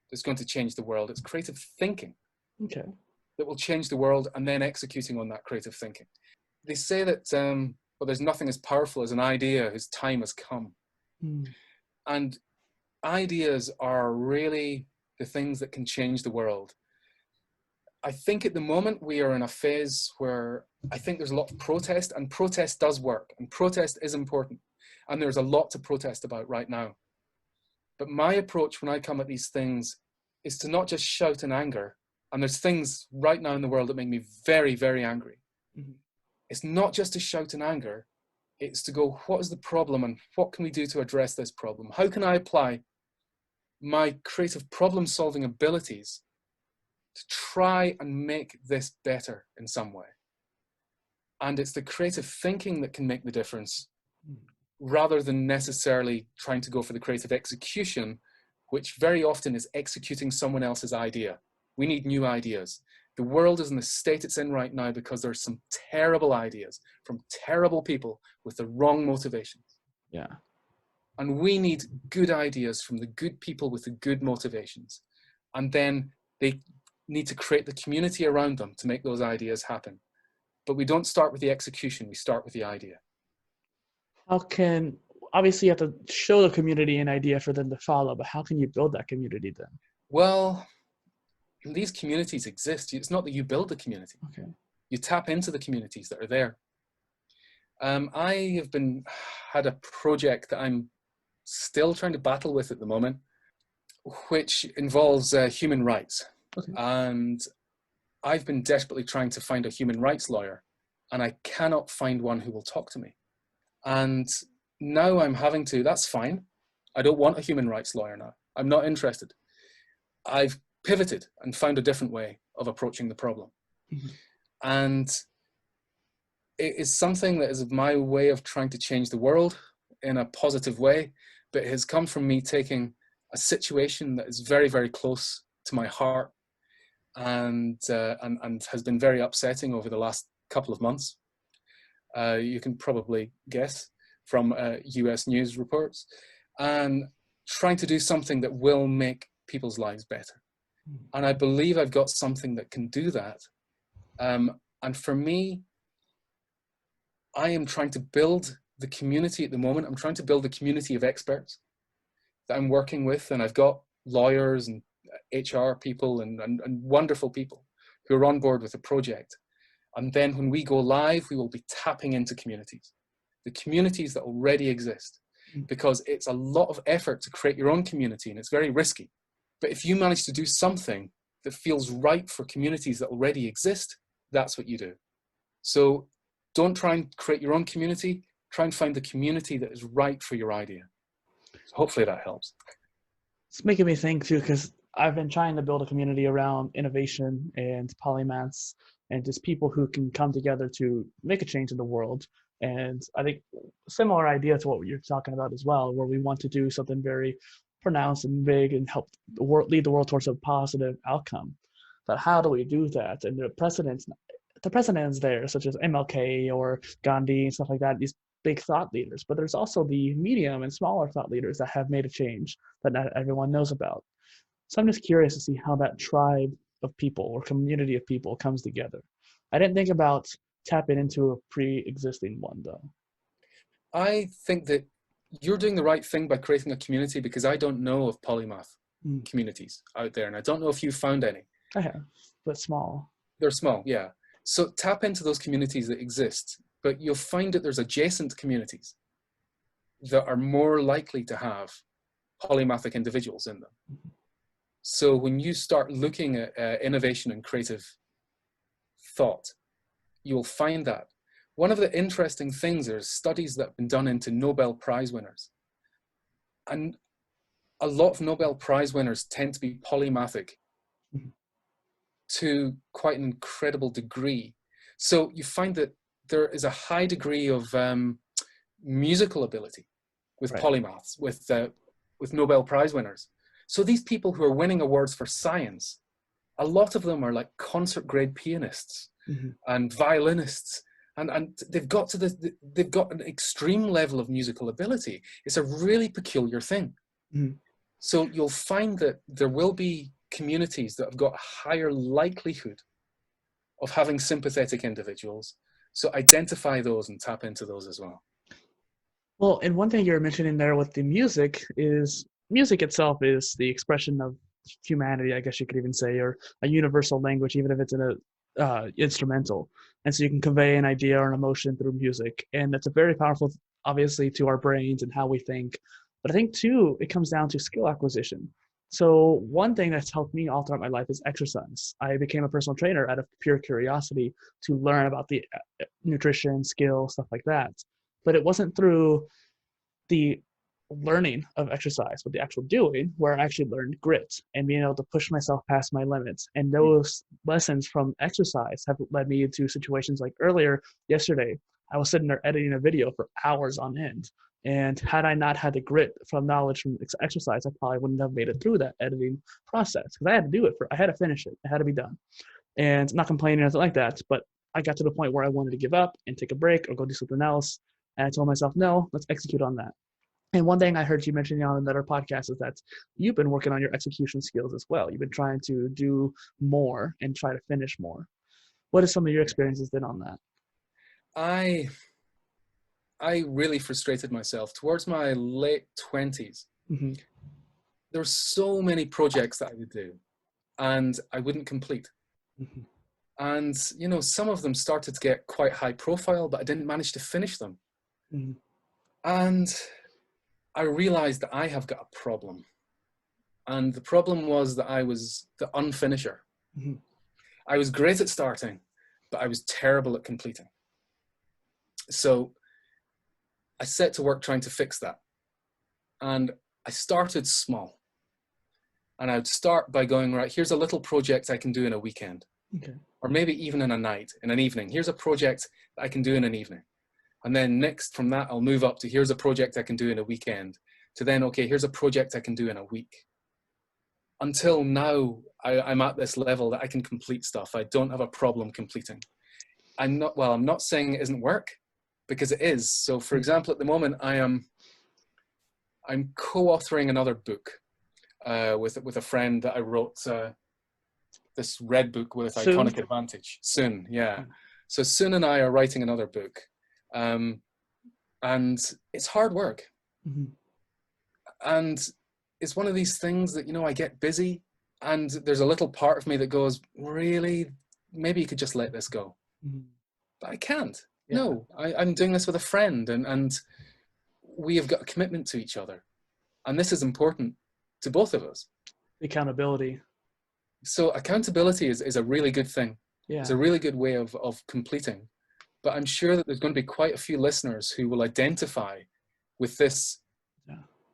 that's going to change the world. It's creative thinking that will change the world, and then executing on that creative thinking. They say that, well, there's nothing as powerful as an idea whose time has come. And ideas are really the things that can change the world. I think at the moment we are in a phase where I think there's a lot of protest, and protest does work, and protest is important. And there's a lot to protest about right now. But my approach when I come at these things is to not just shout in anger. And there's things right now in the world that make me very, very angry. Mm-hmm. It's not just to shout in anger. It's to go, what is the problem and what can we do to address this problem? How can I apply my creative problem-solving abilities to try and make this better in some way? And it's the creative thinking that can make the difference, rather than necessarily trying to go for the creative execution, which very often is executing someone else's idea. We need new ideas. The world is in the state it's in right now because there's some terrible ideas from terrible people with the wrong motivations. Yeah. And we need good ideas from the good people with the good motivations. And then they need to create the community around them to make those ideas happen. But we don't start with the execution, we start with the idea. Obviously you have to show the community an idea for them to follow, but how can you build that community then? Well, these communities exist. It's not that you build the community. Okay. You tap into the communities that are there. I have had a project that I'm still trying to battle with at the moment, which involves human rights. Okay. And I've been desperately trying to find a human rights lawyer, and I cannot find one who will talk to me. And now I'm having to, that's fine. I don't want a human rights lawyer now. I'm not interested. I've pivoted and found a different way of approaching the problem. Mm-hmm. And it is something that is my way of trying to change the world in a positive way, but it has come from me taking a situation that is very, very close to my heart and has been very upsetting over the last couple of months. You can probably guess from US news reports, and trying to do something that will make people's lives better. And I believe I've got something that can do that. And for me, I am trying to build the community at the moment. I'm trying to build a community of experts that I'm working with. And I've got lawyers and HR people and wonderful people who are on board with the project. And then when we go live, we will be tapping into communities, the communities that already exist, because it's a lot of effort to create your own community and it's very risky. But if you manage to do something that feels right for communities that already exist, that's what you do. So don't try and create your own community. Try and find the community that is right for your idea. So hopefully that helps. It's making me think too, because I've been trying to build a community around innovation and polymaths and just people who can come together to make a change in the world. And I think similar idea to what you're talking about as well, where we want to do something very pronounced and big and help the world, lead the world towards a positive outcome. But how do we do that? And the precedents there, such as MLK or Gandhi and stuff like that, these big thought leaders. But there's also the medium and smaller thought leaders that have made a change that not everyone knows about. So I'm just curious to see how that tribe of people or community of people comes together. I didn't think about tapping into a pre-existing one though. I think that you're doing the right thing by creating a community, because I don't know of polymath communities out there, and I don't know if you found any. I have, but small. They're small, yeah. So tap into those communities that exist, but you'll find that there's adjacent communities that are more likely to have polymathic individuals in them. Mm-hmm. So when you start looking at innovation and creative thought, you'll find that. One of the interesting things is studies that have been done into Nobel Prize winners. And a lot of Nobel Prize winners tend to be polymathic to quite an incredible degree. So you find that there is a high degree of musical ability with polymaths, with Nobel Prize winners. So these people who are winning awards for science, a lot of them are like concert grade pianists and violinists. And they've got an extreme level of musical ability. It's a really peculiar thing. So you'll find that there will be communities that have got a higher likelihood of having sympathetic individuals. So identify those and tap into those as well. Well, and one thing you're mentioning there with the music is music itself is the expression of humanity, I guess you could even say, or a universal language, even if it's in a instrumental. And so you can convey an idea or an emotion through music. And that's a very powerful, obviously, to our brains and how we think. But I think, too, it comes down to skill acquisition. So one thing that's helped me all throughout my life is exercise. I became a personal trainer out of pure curiosity to learn about the nutrition, skill, stuff like that. But it wasn't through the learning of exercise, but the actual doing, where I actually learned grit and being able to push myself past my limits. And those lessons from exercise have led me into situations like yesterday, I was sitting there editing a video for hours on end. And had I not had the grit from knowledge from exercise, I probably wouldn't have made it through that editing process, because I had to do it I had to finish it. It had to be done. And not complaining or anything like that, but I got to the point where I wanted to give up and take a break or go do something else. And I told myself, no, let's execute on that. And one thing I heard you mention on another podcast is that you've been working on your execution skills as well. You've been trying to do more and try to finish more. What are some of your experiences been on that? I really frustrated myself towards my late 20s. Mm-hmm. There were so many projects that I would do and I wouldn't complete. Mm-hmm. And, some of them started to get quite high profile, but I didn't manage to finish them. Mm-hmm. And I realized that I have got a problem. And the problem was that I was the unfinisher. Mm-hmm. I was great at starting, but I was terrible at completing. So I set to work trying to fix that. And I started small. And I'd start by going, right, here's a little project I can do in a weekend. Okay. Or maybe even in a night, in an evening. Here's a project that I can do in an evening. And then next from that, I'll move up to here's a project I can do in a weekend. To then, okay, here's a project I can do in a week. Until now, I'm at this level that I can complete stuff. I don't have a problem completing. I'm not saying it isn't work, because it is. So for example, at the moment, I'm co-authoring another book with a friend that I wrote this red book with Soon? Iconic Advantage. Soon, yeah. So Soon and I are writing another book. And it's hard work. Mm-hmm. And it's one of these things that, I get busy and there's a little part of me that goes, really, maybe you could just let this go. Mm-hmm. But I can't. Yeah. No, I'm doing this with a friend and we have got a commitment to each other. And this is important to both of us. Accountability. So accountability is a really good thing. Yeah. It's a really good way of completing. But I'm sure that there's going to be quite a few listeners who will identify with this,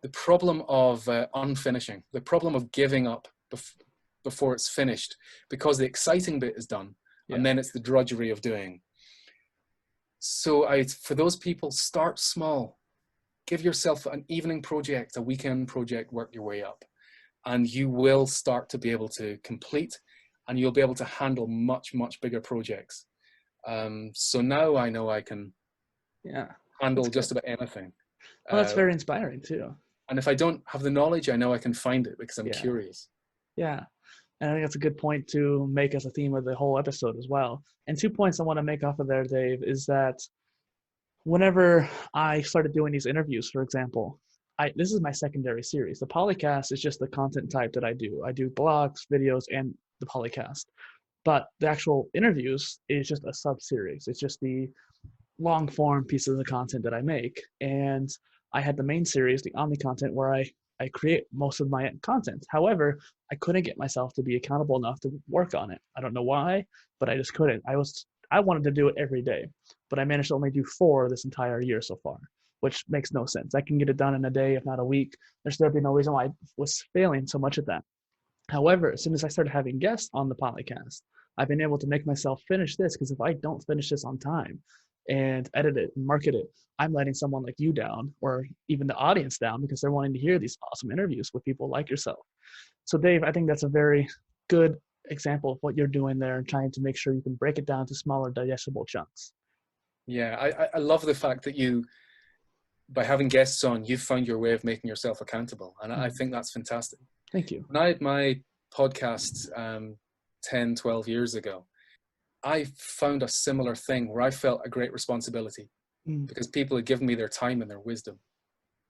the problem of unfinishing, the problem of giving up before it's finished, because the exciting bit is done, and then it's the drudgery of doing. So for those people, start small. Give yourself an evening project, a weekend project, work your way up. And you will start to be able to complete, and you'll be able to handle much, much bigger projects. So now I know I can handle just about anything. Well, that's very inspiring too. And if I don't have the knowledge, I know I can find it because I'm curious. Yeah. And I think that's a good point to make as a theme of the whole episode as well. And 2 points I want to make off of there, Dave, is that whenever I started doing these interviews, for example, this is my secondary series. The Polycast is just the content type that I do. I do blogs, videos, and the Polycast. But the actual interviews is just a sub-series. It's just the long form pieces of the content that I make. And I had the main series, the Omni content, where I create most of my content. However, I couldn't get myself to be accountable enough to work on it. I don't know why, but I just couldn't. I wanted to do it every day, but I managed to only do 4 this entire year so far, which makes no sense. I can get it done in a day, if not a week. There'd be no reason why I was failing so much at that. However, as soon as I started having guests on the podcast, I've been able to make myself finish this, because if I don't finish this on time and edit it and market it, I'm letting someone like you down, or even the audience down, because they're wanting to hear these awesome interviews with people like yourself. So Dave, I think that's a very good example of what you're doing there, and trying to make sure you can break it down to smaller digestible chunks. Yeah, I love the fact that by having guests on, you've found your way of making yourself accountable. And I think that's fantastic. Thank you. When I had my podcast 10, 12 years ago, I found a similar thing where I felt a great responsibility because people had given me their time and their wisdom.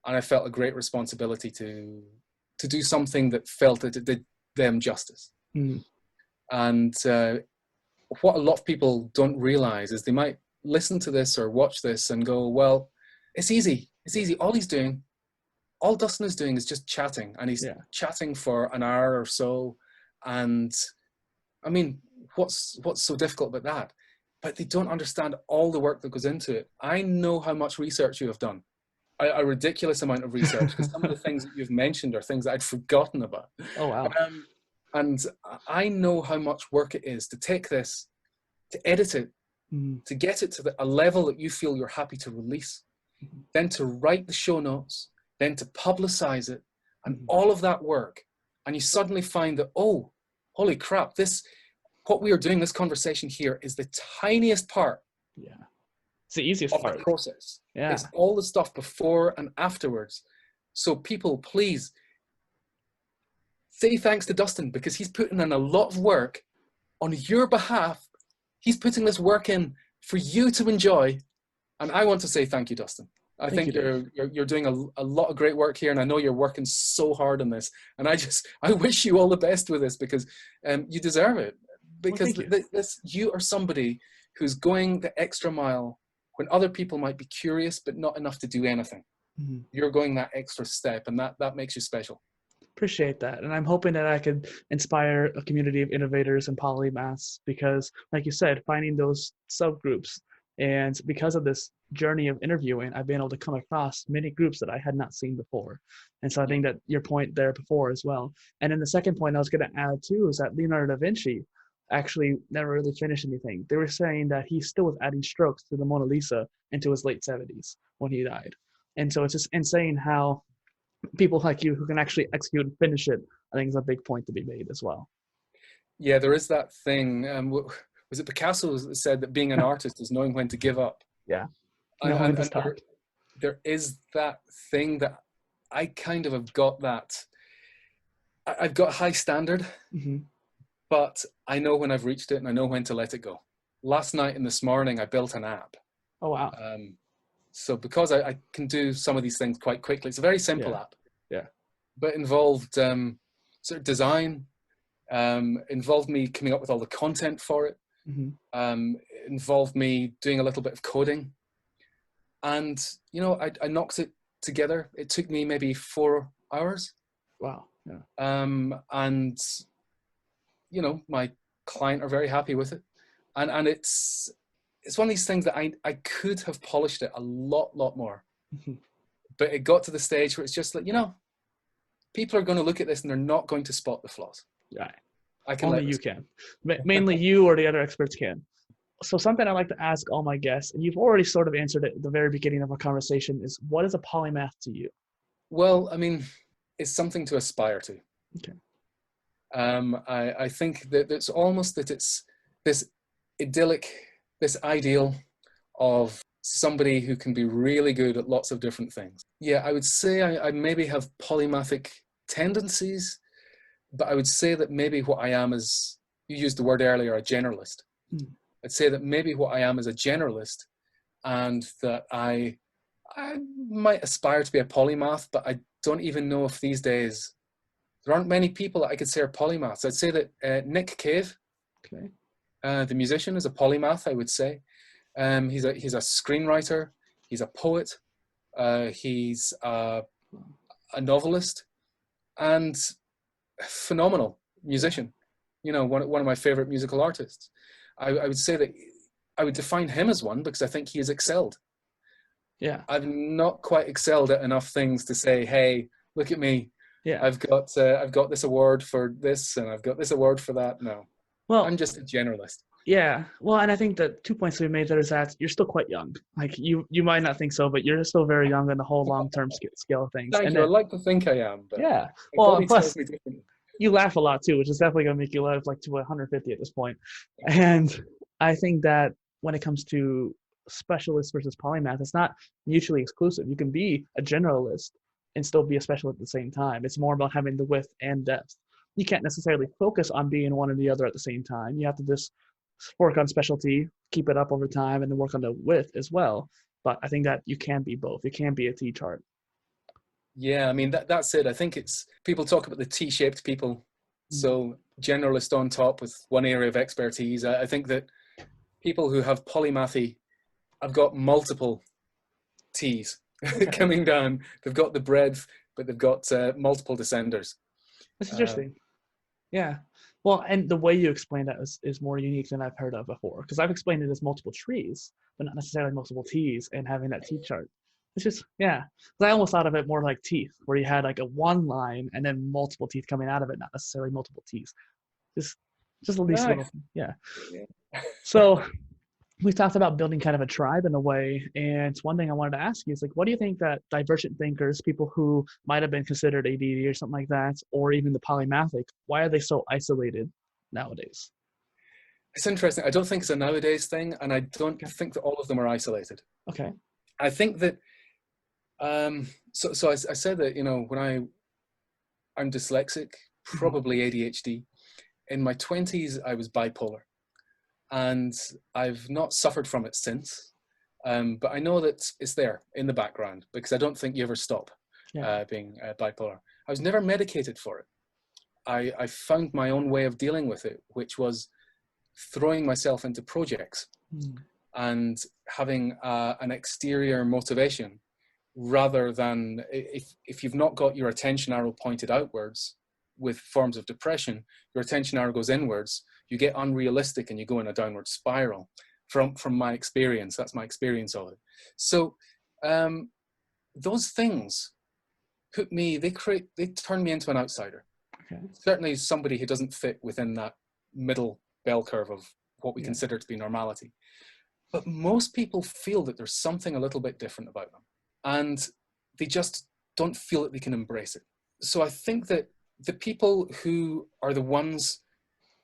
And I felt a great responsibility to do something that felt that it did them justice. And what a lot of people don't realize is they might listen to this or watch this and go, well, it's easy. It's easy. All Dustin is doing is just chatting, and he's chatting for an hour or so. And I mean, what's so difficult about that? But they don't understand all the work that goes into it. I know how much research you have done. A ridiculous amount of research, because some of the things that you've mentioned are things that I'd forgotten about. Oh, wow. And I know how much work it is to take this, to edit it, to get it to a level that you feel you're happy to release, then to write the show notes, then to publicize it, and all of that work. And you suddenly find that, oh, holy crap, what we are doing, this conversation here, is the tiniest part Yeah. It's the easiest of the part. process. Yeah. It's all the stuff before and afterwards. So people, please say thanks to Dustin, because he's putting in a lot of work on your behalf. He's putting this work in for you to enjoy. And I want to say thank you, Dustin. I Thank think you, you're doing a lot of great work here, and I know you're working so hard on this. And I wish you all the best with this, because you deserve it. Because you are somebody who's going the extra mile when other people might be curious but not enough to do anything. Mm-hmm. You're going that extra step, and that makes you special. Appreciate that. And I'm hoping that I could inspire a community of innovators and polymaths, because like you said, finding those subgroups, and because of this journey of interviewing, I've been able to come across many groups that I had not seen before. And so I think that your point there before as well. And then the second point I was going to add too is that Leonardo da Vinci actually never really finished anything. They were saying that he still was adding strokes to the Mona Lisa into his late 70s when he died. And so it's just insane how people like you who can actually execute and finish it, I think is a big point to be made as well. Yeah, there is that thing. Was it Picasso that said that being an artist is knowing when to give up? Yeah. And there is that thing that I kind of have got that. I've got high standard, but I know when I've reached it, and I know when to let it go. Last night and this morning, I built an app. Oh, wow. So because I can do some of these things quite quickly, it's a very simple app. Yeah. But involved sort of design, involved me coming up with all the content for it, involved me doing a little bit of coding. And, you know, I knocked it together. It took me maybe 4 hours. Wow. Yeah. And, you know, my client are very happy with it. And it's one of these things that I could have polished it a lot more. But it got to the stage where it's just like, you know, people are going to look at this and they're not going to spot the flaws. Right. I can Only you can. Mainly you or the other experts can. So something I like to ask all my guests, and you've already sort of answered it at the very beginning of our conversation, is what is a polymath to you? Well, I mean, it's something to aspire to. Okay. I think that it's almost that it's this idyllic, this ideal of somebody who can be really good at lots of different things. Yeah, I would say I maybe have polymathic tendencies, but I would say that maybe what I am is, you used the word earlier, a generalist. I'd say that maybe what I am is a generalist, and that I might aspire to be a polymath, but I don't even know if these days, there aren't many people that I could say are polymaths. I'd say that Nick Cave, the musician, is a polymath, I would say. He's a screenwriter, he's a poet, he's a novelist, and a phenomenal musician. You know, one of my favorite musical artists. I would say that I would define him as one, because I think he has excelled. Yeah. I've not quite excelled at enough things to say, hey, look at me. Yeah. I've got this award for this, and I've got this award for that. No. Well, I'm just a generalist. Yeah. Well, and I think the 2 points we made there is that you're still quite young. Like you might not think so, but you're still very young in the whole long-term scale of things. Thank you. I'd like to think I am, but yeah. Well, plus, tells me differently. You laugh a lot too, which is definitely going to make you laugh like to 150 at this point. And I think that when it comes to specialist versus polymath, it's not mutually exclusive. You can be a generalist and still be a specialist at the same time. It's more about having the width and depth. You can't necessarily focus on being one or the other at the same time. You have to just work on specialty, keep it up over time, and then work on the width as well. But I think that you can be both. You can be a T-chart. Yeah, I mean, that's it. I think it's, people talk about the T-shaped people. So generalist on top with one area of expertise. I think that people who have polymathy have got multiple T's coming down. They've got the breadth, but they've got multiple descenders. That's interesting. Yeah. Well, and the way you explain that is more unique than I've heard of before, because I've explained it as multiple trees, but not necessarily multiple T's, and having that T-chart. It's just, yeah. I almost thought of it more like teeth, where you had like a one line and then multiple teeth coming out of it, not necessarily multiple teeth. Just at least little, yeah. So we talked about building kind of a tribe in a way, and one thing I wanted to ask you is like, what do you think that divergent thinkers, people who might have been considered ADD or something like that, or even the polymathic, why are they so isolated nowadays? It's interesting. I don't think it's a nowadays thing, and I don't Okay. think that all of them are isolated. Okay. I think that, so I said that, when I'm dyslexic, Mm-hmm. probably ADHD. In my 20s, I was bipolar, and I've not suffered from it since. But I know that it's there in the background, because I don't think you ever stop Yeah. being bipolar. I was never medicated for it. I found my own way of dealing with it, which was throwing myself into projects Mm. and having an exterior motivation, rather than, if you've not got your attention arrow pointed outwards with forms of depression, your attention arrow goes inwards, you get unrealistic and you go in a downward spiral. From my experience, that's my experience of it. So those things they turn me into an outsider. Okay. Certainly somebody who doesn't fit within that middle bell curve of what we Yeah. consider to be normality. But most people feel that there's something a little bit different about them, and they just don't feel that they can embrace it. So I think that the people who are the ones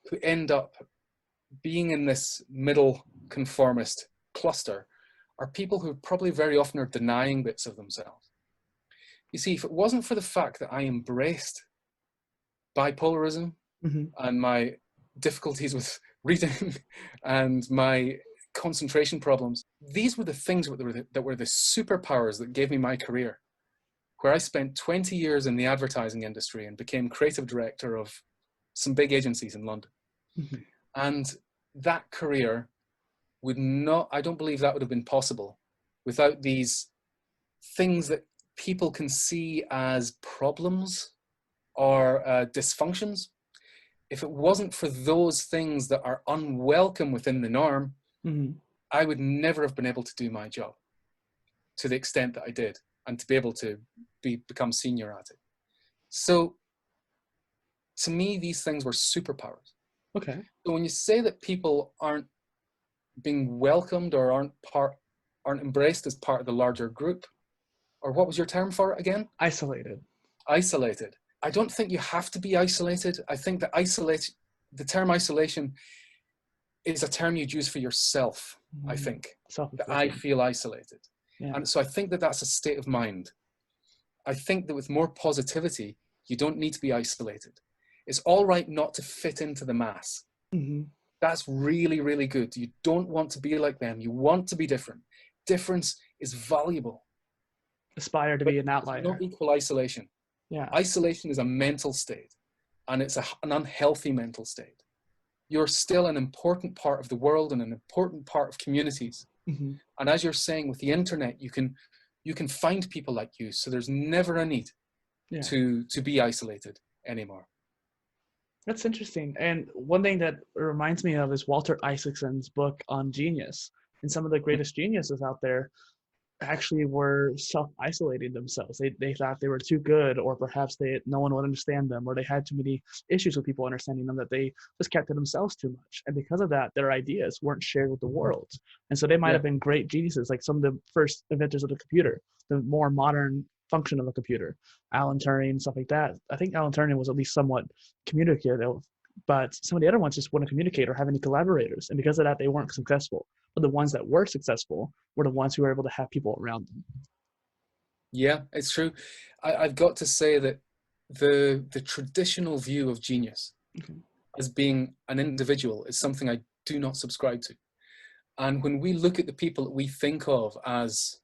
who end up being in this middle conformist cluster are people who probably very often are denying bits of themselves. You see, if it wasn't for the fact that I embraced bipolarism Mm-hmm. and my difficulties with reading and my concentration problems, these were the things that were the superpowers that gave me my career, where I spent 20 years in the advertising industry and became creative director of some big agencies in London. Mm-hmm. And that career I don't believe that would have been possible without these things that people can see as problems or dysfunctions. If it wasn't for those things that are unwelcome within the norm, Mm-hmm. I would never have been able to do my job to the extent that I did, and to be able to become senior at it. So to me, these things were superpowers. Okay. So when you say that people aren't being welcomed or aren't embraced as part of the larger group, or what was your term for it again? Isolated. Isolated. I don't think you have to be isolated. I think that the term isolation is a term you'd use for yourself. I think that I Self-inflicted. feel isolated. Yeah. And so I think that that's a state of mind. I think that with more positivity, you don't need to be isolated. It's all right not to fit into the mass. Mm-hmm. That's really, really good. You don't want to be like them. You want to be different. Difference is valuable. Aspire to But be an it does outlier. not equal isolation. Yeah. Isolation is a mental state, and it's an unhealthy mental state. You're still an important part of the world and an important part of communities. Mm-hmm. And as you're saying, with the internet, you can find people like you. So there's never a need Yeah. to be isolated anymore. That's interesting. And one thing that reminds me of is Walter Isaacson's book on genius. And some of the greatest geniuses out there actually were self-isolating themselves. They thought they were too good, or perhaps no one would understand them, or they had too many issues with people understanding them, that they just kept to themselves too much. And because of that, their ideas weren't shared with the world. And so they might have been great geniuses, like some of the first inventors of the computer, the more modern function of a computer, Alan Turing, stuff like that. I think Alan Turing was at least somewhat communicative, but some of the other ones just wouldn't communicate or have any collaborators. And because of that, they weren't successful. But the ones that were successful were the ones who were able to have people around them. Yeah, it's true. I've got to say that the traditional view of genius as being an individual is something I do not subscribe to. And when we look at the people that we think of as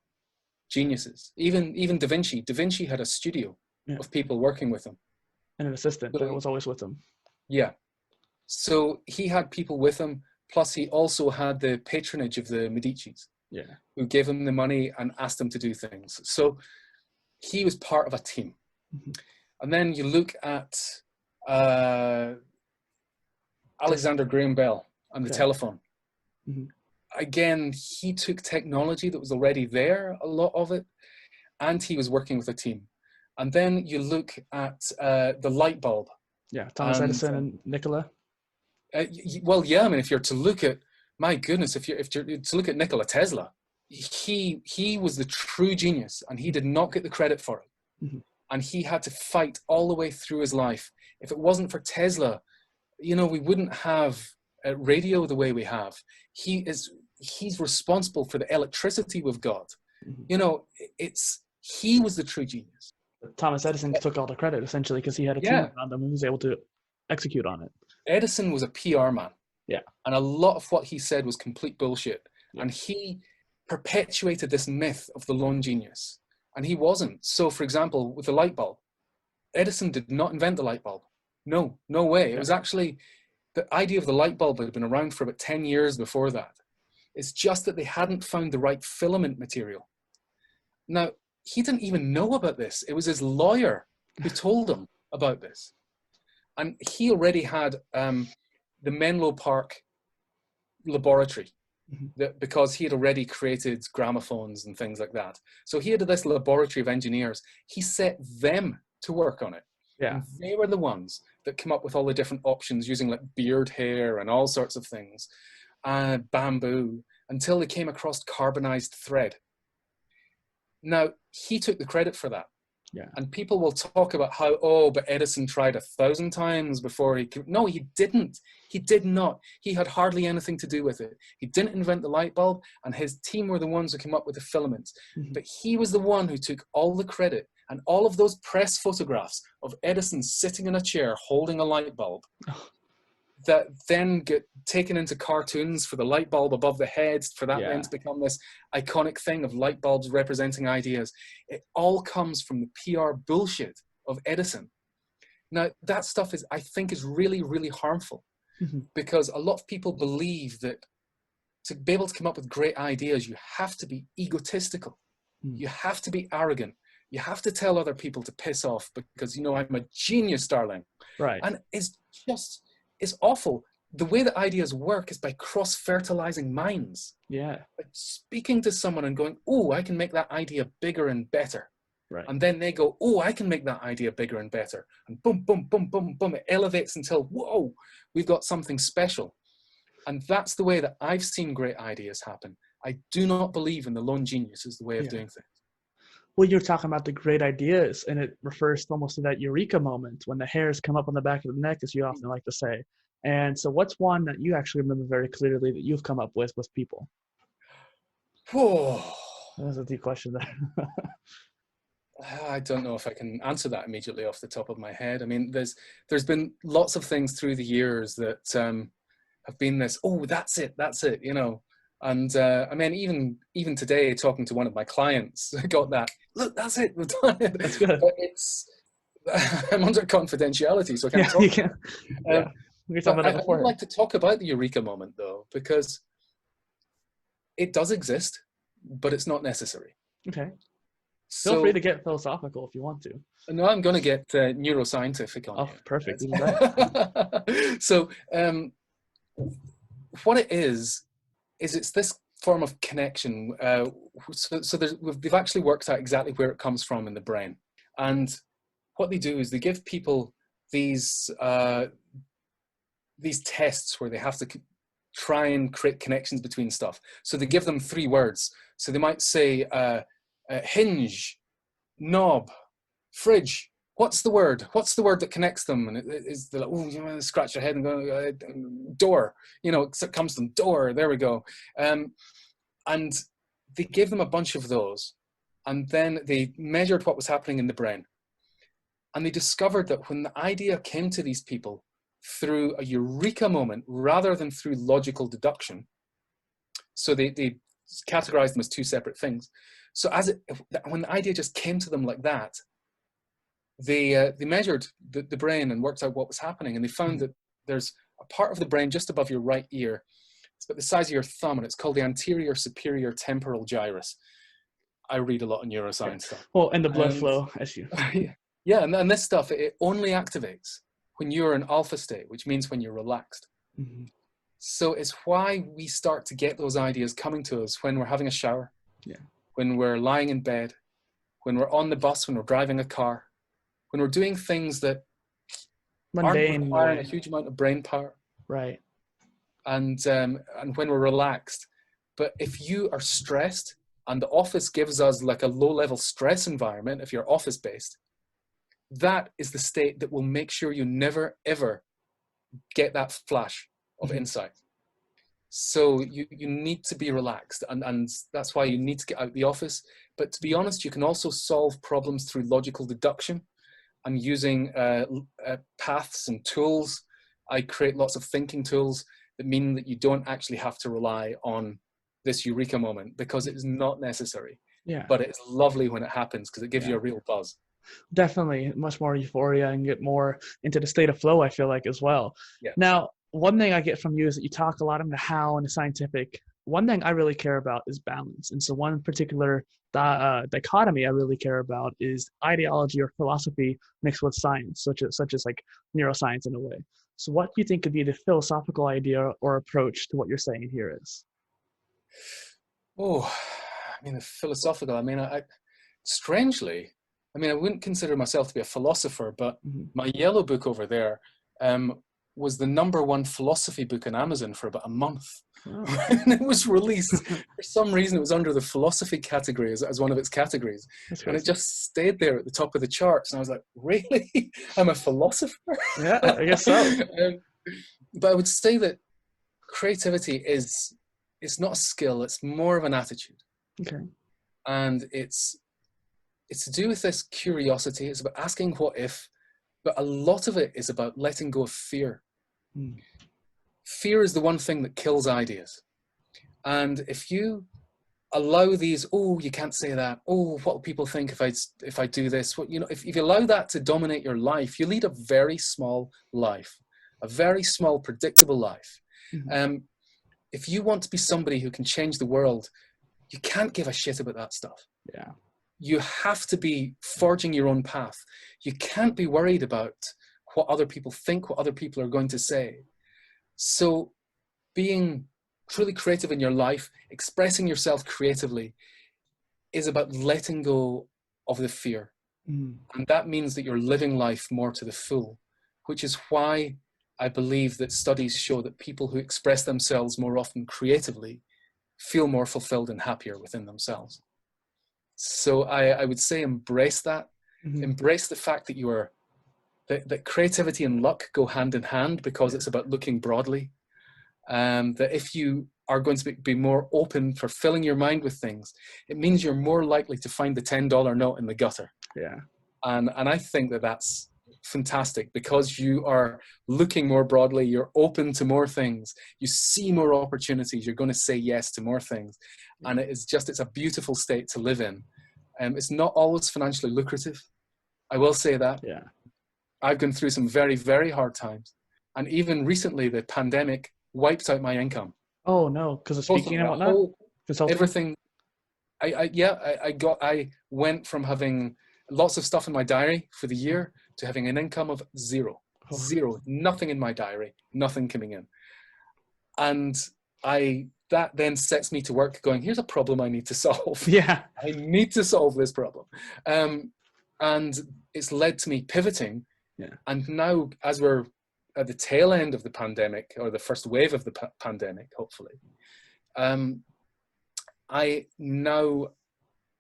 geniuses, even Da Vinci had a studio of people working with him. And an assistant that was always with him. Yeah. So he had people with him, plus he also had the patronage of the Medicis, who gave him the money and asked him to do things. So he was part of a team. And then you look at Alexander Graham Bell and the telephone. Again, he took technology that was already there, a lot of it, and he was working with a team. And then you look at the light bulb. Yeah, Thomas Edison and Nikola. Well, yeah, I mean, if you're to look at, my goodness, if you're to look at Nikola Tesla, he was the true genius, and he did not get the credit for it. And he had to fight all the way through his life. If it wasn't for Tesla, we wouldn't have radio the way we have. He's responsible for the electricity we've got. Mhm. You know, he was the true genius. Thomas Edison took all the credit essentially because he had a team Yeah. around him who was able to execute on it. Edison was a PR man. Yeah. And a lot of what he said was complete bullshit. Yeah. And he perpetuated this myth of the lone genius. And he wasn't. So, for example, with the light bulb, Edison did not invent the light bulb. No way. It was actually, the idea of the light bulb had been around for about 10 years before that. It's just that they hadn't found the right filament material. Now, he didn't even know about this. It was his lawyer who told him about this. And he already had the Menlo Park laboratory because he had already created gramophones and things like that. So he had this laboratory of engineers. He set them to work on it. Yeah. And they were the ones that came up with all the different options using like beard hair and all sorts of things, bamboo, until they came across carbonized thread. Now, he took the credit for that. Yeah. And people will talk about how, but Edison tried 1,000 times before he could. No, he didn't. He did not. He had hardly anything to do with it. He didn't invent the light bulb, and his team were the ones who came up with the filaments. Mm-hmm. But he was the one who took all the credit, and all of those press photographs of Edison sitting in a chair holding a light bulb that then get taken into cartoons for the light bulb above the head, for that then to become this iconic thing of light bulbs representing ideas. It all comes from the PR bullshit of Edison. Now, that stuff I think is really, really harmful because a lot of people believe that to be able to come up with great ideas, you have to be egotistical. You have to be arrogant. You have to tell other people to piss off because, I'm a genius, darling. Right. And it's awful. The way that ideas work is by cross-fertilizing minds. Yeah. By speaking to someone and going, oh, I can make that idea bigger and better. Right. And then they go, oh, I can make that idea bigger and better. And boom, boom, boom, boom, boom. It elevates until, whoa, we've got something special. And that's the way that I've seen great ideas happen. I do not believe in the lone genius as the way of doing things. Well, you're talking about the great ideas, and it refers almost to that eureka moment when the hairs come up on the back of the neck, as you often like to say. And so what's one that you actually remember very clearly that you've come up with people? Oh, That's a deep question there. I don't know if I can answer that immediately off the top of my head. I mean, there's been lots of things through the years that have been this, oh, that's it. And I mean, even today, talking to one of my clients, I got that. Look, that's it. We've done it. That's good. But I'm under confidentiality, so I can't talk. You can. We talked about I would like to talk about the eureka moment, though, because it does exist, but it's not necessary. Okay. Feel free to get philosophical if you want to. No, I'm going to get neuroscientific on you. Oh, perfect. So what it is it's this form of connection. So they've actually worked out exactly where it comes from in the brain. And what they do is they give people these tests where they have to try and create connections between stuff. So they give them 3 words. So they might say hinge, knob, fridge. What's the word? What's the word that connects them? And it's like, oh, you want to scratch your head and go, door. It comes to them, door. There we go. And they gave them a bunch of those. And then they measured what was happening in the brain. And they discovered that when the idea came to these people through a eureka moment rather than through logical deduction, so they categorized them as 2 separate things. So when the idea just came to them like that, they measured the brain and worked out what was happening. And they found that there's a part of the brain just above your right ear. It's about the size of your thumb, and it's called the anterior superior temporal gyrus. I read a lot of neuroscience stuff. Well, and the blood flow, as you. Yeah, and this stuff, it only activates when you're in alpha state, which means when you're relaxed. Mm-hmm. So it's why we start to get those ideas coming to us when we're having a shower, when we're lying in bed, when we're on the bus, when we're driving a car, when we're doing things that aren't requiring a huge amount of brain power. Right. And when we're relaxed. But if you are stressed, and the office gives us like a low-level stress environment, if you're office-based, that is the state that will make sure you never, ever get that flash. of insight. So you need to be relaxed, and that's why you need to get out of the office. But to be honest, you can also solve problems through logical deduction and using paths and tools. I create lots of thinking tools that mean that you don't actually have to rely on this eureka moment, because it is not necessary. Yeah. But it's lovely when it happens, because it gives you a real buzz. Definitely much more euphoria and get more into the state of flow, I feel like, as well. Yeah. Now, one thing I get from you is that you talk a lot on the how and the scientific. One thing I really care about is balance. And so one particular dichotomy I really care about is ideology or philosophy mixed with science, such as like neuroscience in a way. So what do you think could be the philosophical idea or approach to what you're saying here is? Oh, I mean, the philosophical, I mean, strangely, I mean, I wouldn't consider myself to be a philosopher, but my yellow book over there was the #1 philosophy book on Amazon for about a month. Oh. When it was released. For some reason, it was under the philosophy category as one of its categories. And it just stayed there at the top of the charts. And I was like, really? I'm a philosopher? Yeah, I guess so. But I would say that creativity it's not a skill, it's more of an attitude. Okay. And it's to do with this curiosity. It's about asking what if, but a lot of it is about letting go of fear. Fear is the one thing that kills ideas. And if you allow these, oh, you can't say that, oh, what will people think if I do this? What, you know, if you allow that to dominate your life, you lead a very small life, a very small, predictable life. If you want to be somebody who can change the world, you can't give a shit about that stuff. Yeah. You have to be forging your own path. You can't be worried about what other people think, what other people are going to say. So being truly creative in your life, expressing yourself creatively, is about letting go of the fear. And that means that you're living life more to the full, which is why I believe that studies show that people who express themselves more often creatively feel more fulfilled and happier within themselves. So I would say embrace that. Embrace the fact that that creativity and luck go hand in hand, because it's about looking broadly. That if you are going to be more open for filling your mind with things, it means you're more likely to find the $10 note in the gutter. Yeah. And I think that that's fantastic, because you are looking more broadly, you're open to more things, you see more opportunities, you're going to say yes to more things. And it's a beautiful state to live in. It's not always financially lucrative, I will say that. Yeah. I've gone through some very, very hard times. And even recently, the pandemic wiped out my income. Oh no, because of speaking and whatnot? Everything. I went from having lots of stuff in my diary for the year to having an income of zero, nothing in my diary, nothing coming in. And that then sets me to work going, here's a problem I need to solve. Yeah. I need to solve this problem. And it's led to me pivoting. Yeah. And now, as we're at the tail end of the pandemic, or the first wave of the pandemic, hopefully,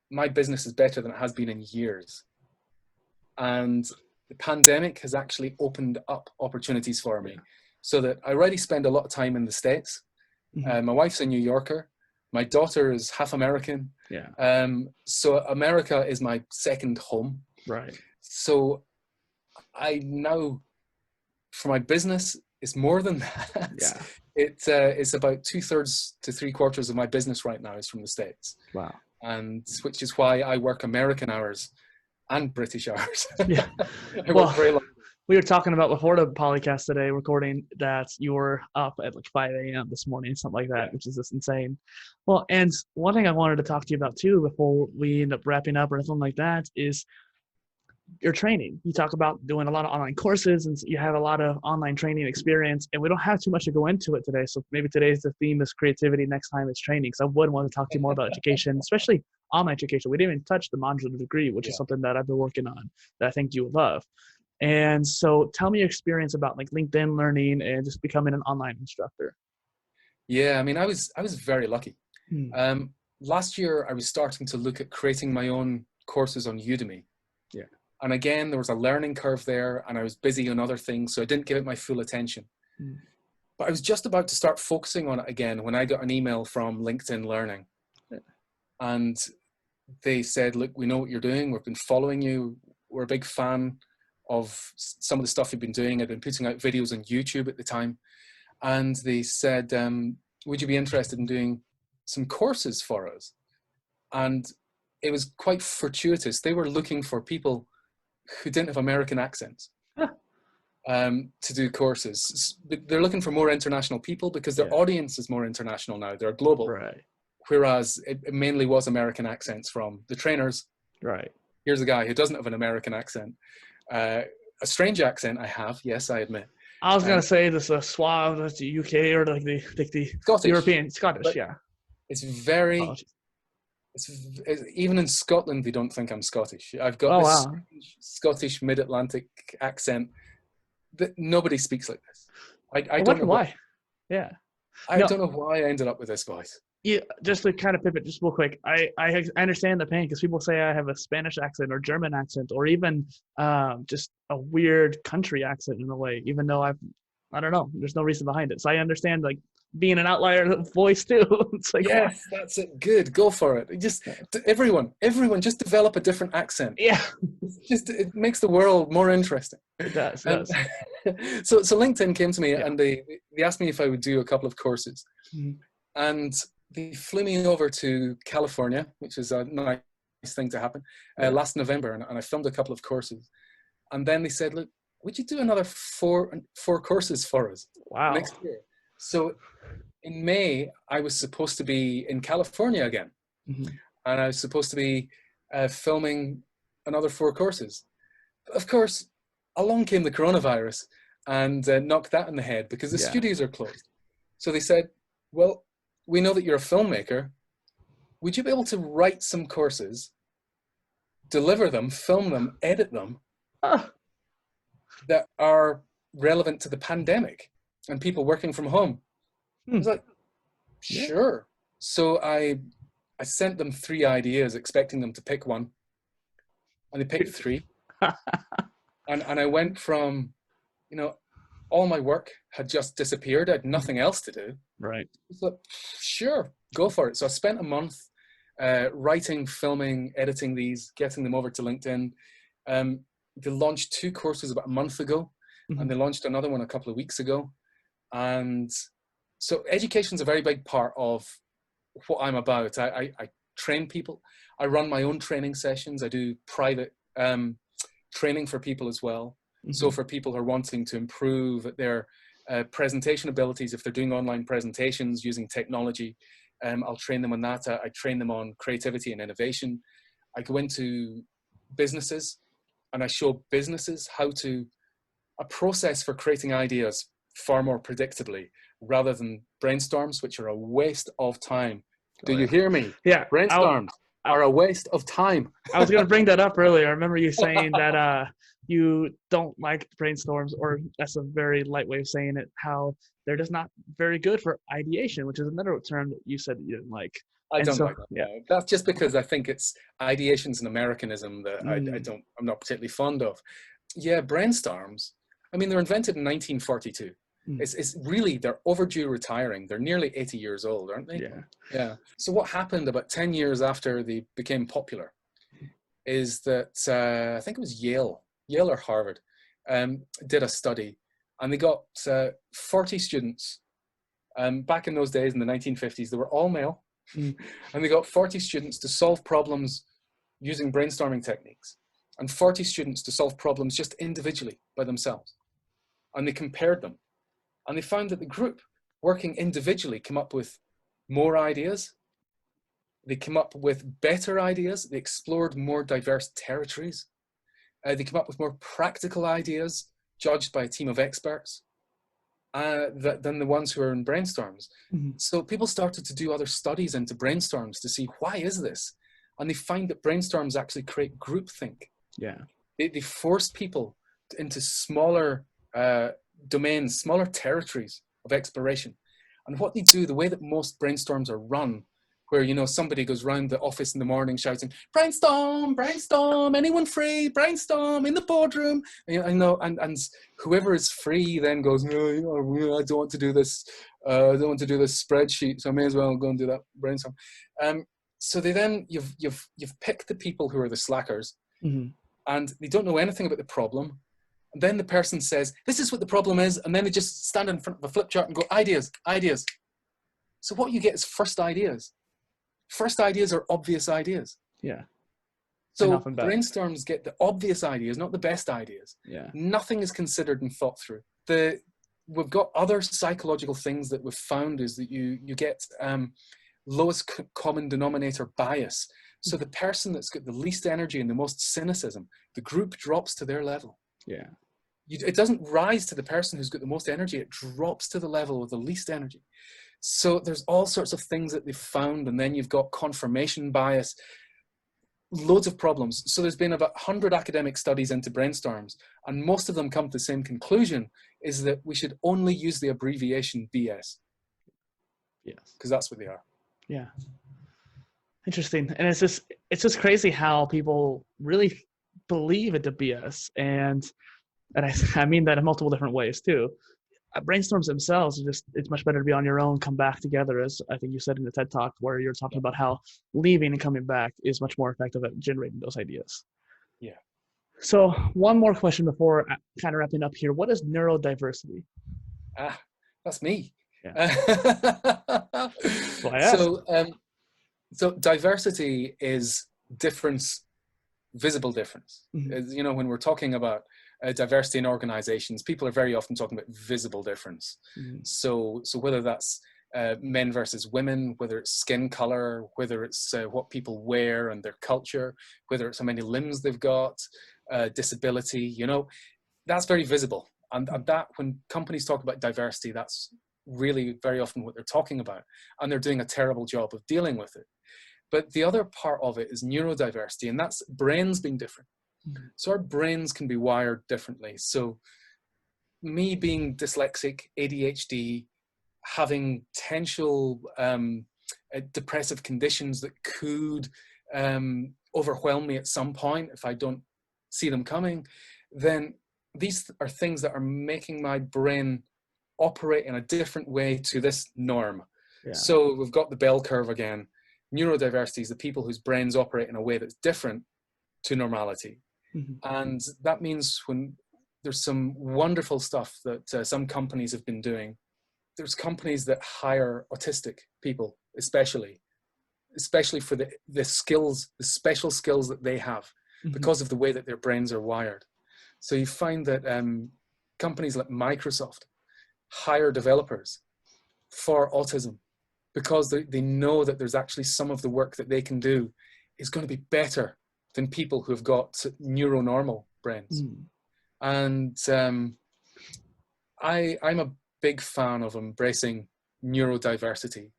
my business is better than it has been in years. And the pandemic has actually opened up opportunities for me, so that I already spend a lot of time in the States. My wife's a New Yorker. My daughter is half American. Yeah. So America is my second home. Right. So I now, for my business, it's more than that. Yeah. It's about 2/3 to 3/4 of my business right now is from the States. Wow. And which is why I work American hours and British hours. Yeah. I work very long. We were talking about before the podcast today, recording, that you were up at like 5 a.m. this morning, something like that, which is just insane. Well, and one thing I wanted to talk to you about too, before we end up wrapping up or anything like that, is your training. You talk about doing a lot of online courses, and you have a lot of online training experience, and we don't have too much to go into it today. So maybe today's the theme is creativity, next time is training. Because I would want to talk to you more about education, especially online education. We didn't even touch the modular degree, which is something that I've been working on that I think you would love. And so tell me your experience about like LinkedIn learning and just becoming an online instructor. Yeah, I mean, I was very lucky. Last year, I was starting to look at creating my own courses on Udemy. Yeah. And again, there was a learning curve there, and I was busy on other things, so I didn't give it my full attention. But I was just about to start focusing on it again when I got an email from LinkedIn Learning. And they said, look, we know what you're doing. We've been following you. We're a big fan of some of the stuff you've been doing. I'd been putting out videos on YouTube at the time. And they said, would you be interested in doing some courses for us? And it was quite fortuitous. They were looking for people who didn't have American accents to do courses. They're looking for more international people because their audience is more international now. They're global. Right. Whereas it mainly was American accents from the trainers. Right. Here's a guy who doesn't have an American accent. A strange accent I have, yes, I admit. I was gonna say this suave, that's the UK or like the Scottish, European, Scottish, yeah. It's very. Oh, It's even in Scotland they don't think I'm Scottish. I've got this strange Scottish mid-Atlantic accent that nobody speaks like this. I don't know why. Yeah. I don't know why I ended up with this voice. Yeah, just to kind of pivot just real quick, I understand the pain because people say I have a Spanish accent or German accent or even just a weird country accent in a way, even though I don't know, there's no reason behind it. So I understand like being an outlier voice too. It's like, yes, that's it. Good, go for it. Just everyone, just develop a different accent. Yeah, it makes the world more interesting. It does. So LinkedIn came to me and they asked me if I would do a couple of courses, and they flew me over to California, which is a nice thing to happen, last November, and I filmed a couple of courses, and then they said, look, would you do another four courses for us next year? So in May, I was supposed to be in California again, and I was supposed to be filming another 4 courses. But of course, along came the coronavirus and knocked that in the head because the studios are closed. So they said, well, we know that you're a filmmaker. Would you be able to write some courses, deliver them, film them, edit them that are relevant to the pandemic and people working from home? I was like, sure. So I sent them 3 ideas, expecting them to pick one, and they picked 3. and I went from, all my work had just disappeared. I had nothing else to do. Right. So, sure, go for it. So I spent a month writing, filming, editing these, getting them over to LinkedIn. They launched 2 courses about a month ago, and they launched another one a couple of weeks ago. And so education is a very big part of what I'm about. I train people. I run my own training sessions. I do private training for people as well. So for people who are wanting to improve their presentation abilities, if they're doing online presentations using technology, I'll train them on that. I train them on creativity and innovation. I go into businesses and I show businesses how to, a process for creating ideas far more predictably rather than brainstorms, which are a waste of time. Do you hear me? Yeah. Brainstorms are a waste of time. I was going to bring that up earlier. I remember you saying that you don't like brainstorms, or that's a very light way of saying it, how they're just not very good for ideation, which is another term that you said that you didn't like. I don't like that. Yeah. That's just because I think ideation's an Americanism that I'm not particularly fond of. Yeah, brainstorms. I mean, they're invented in 1942. It's really, they're overdue retiring. They're nearly 80 years old, aren't they? Yeah. So what happened about 10 years after they became popular is that I think it was Yale or Harvard did a study, and they got 40 students. Back in those days, in the 1950s, they were all male, and they got 40 students to solve problems using brainstorming techniques, and 40 students to solve problems just individually by themselves. And they compared them. And they found that the group working individually came up with more ideas. They came up with better ideas. They explored more diverse territories. They came up with more practical ideas judged by a team of experts than the ones who are in brainstorms. So people started to do other studies into brainstorms to see, why is this? And they find that brainstorms actually create groupthink. Yeah. They force people into smaller domains, smaller territories of exploration. And what they do, the way that most brainstorms are run, where, you know, somebody goes round the office in the morning shouting, brainstorm, brainstorm, anyone free, brainstorm in the boardroom. I know, and whoever is free then goes, no, I don't want to do this. I don't want to do this spreadsheet, so I may as well go and do that brainstorm. So you've picked the people who are the slackers, Mm-hmm. and they don't know anything about the problem. And then the person says, this is what the problem is, and then they just stand in front of a flip chart and go, ideas, ideas. So what you get is first ideas. First ideas are obvious ideas. Yeah. So brainstorms get the obvious ideas, not the best ideas. Yeah. Nothing is considered and thought through. We've got other psychological things that we've found is that you get lowest common denominator bias. So the person that's got the least energy and the most cynicism, the group drops to their level. Yeah. It doesn't rise to the person who's got the most energy. It drops to the level of the least energy. So there's all sorts of things that they've found, and then you've got confirmation bias, loads of problems. So there's been about 100 academic studies into brainstorms, and most of them come to the same conclusion, is that we should only use the abbreviation BS. Yes. Because that's what they are. Yeah. Interesting. And it's just crazy how people really believe it to BS. And I mean that in multiple different ways too. Brainstorms themselves, it's much better to be on your own, come back together, as I think you said in the TED Talk, where you're talking about how leaving and coming back is much more effective at generating those ideas. Yeah. So one more question before kind of wrapping up here. What is neurodiversity? That's me. Yeah. Well, I asked. So diversity is difference, visible difference. Mm-hmm. You know, when we're talking about diversity in organizations, people are very often talking about visible difference. Mm-hmm. So whether that's men versus women, whether it's skin color, whether it's what people wear and their culture, whether it's how many limbs they've got, disability, you know, that's very visible. And that, when companies talk about diversity, that's really very often what they're talking about. And they're doing a terrible job of dealing with it. But the other part of it is neurodiversity, and that's brains being different. Mm-hmm. So our brains can be wired differently. So me being dyslexic, ADHD, having potential depressive conditions that could overwhelm me at some point if I don't see them coming, then these are things that are making my brain operate in a different way to this norm. Yeah. So we've got the bell curve again. Neurodiversity is the people whose brains operate in a way that's different to normality. Mm-hmm. And that means when there's some wonderful stuff that some companies have been doing. There's companies that hire autistic people, especially for the skills, the special skills that they have, mm-hmm. because of the way that their brains are wired. So you find that companies like Microsoft hire developers for autism because they know that there's actually some of the work that they can do is going to be better than people who have got neuronormal brains. Mm. And I'm a big fan of embracing neurodiversity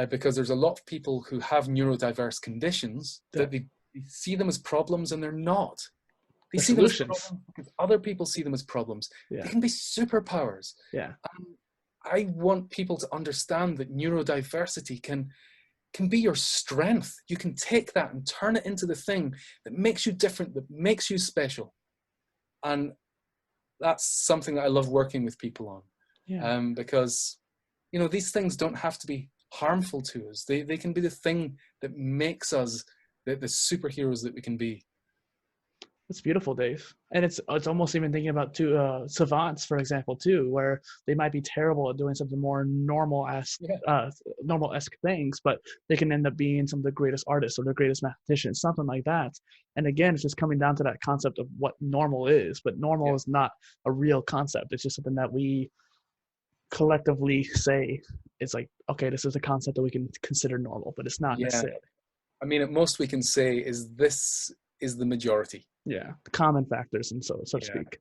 because there's a lot of people who have neurodiverse conditions that they see them as problems, and they're not. They see them as problems because other people see them as problems. Yeah. They can be superpowers. Yeah. I want people to understand that neurodiversity can be your strength. You can take that and turn it into the thing that makes you different, that makes you special. And that's something that I love working with people on. Yeah. Because, you know, these things don't have to be harmful to us. They can be the thing that makes us the superheroes that we can be. That's beautiful, Dave. And it's almost even thinking about savants, for example, too, where they might be terrible at doing something more normal-esque things, but they can end up being some of the greatest artists or the greatest mathematicians, something like that. And again, it's just coming down to that concept of what normal is, but normal is not a real concept. It's just something that we collectively say it's like, okay, this is a concept that we can consider normal, but it's not necessarily. I mean, at most we can say this is the majority. Yeah, common factors and so to speak.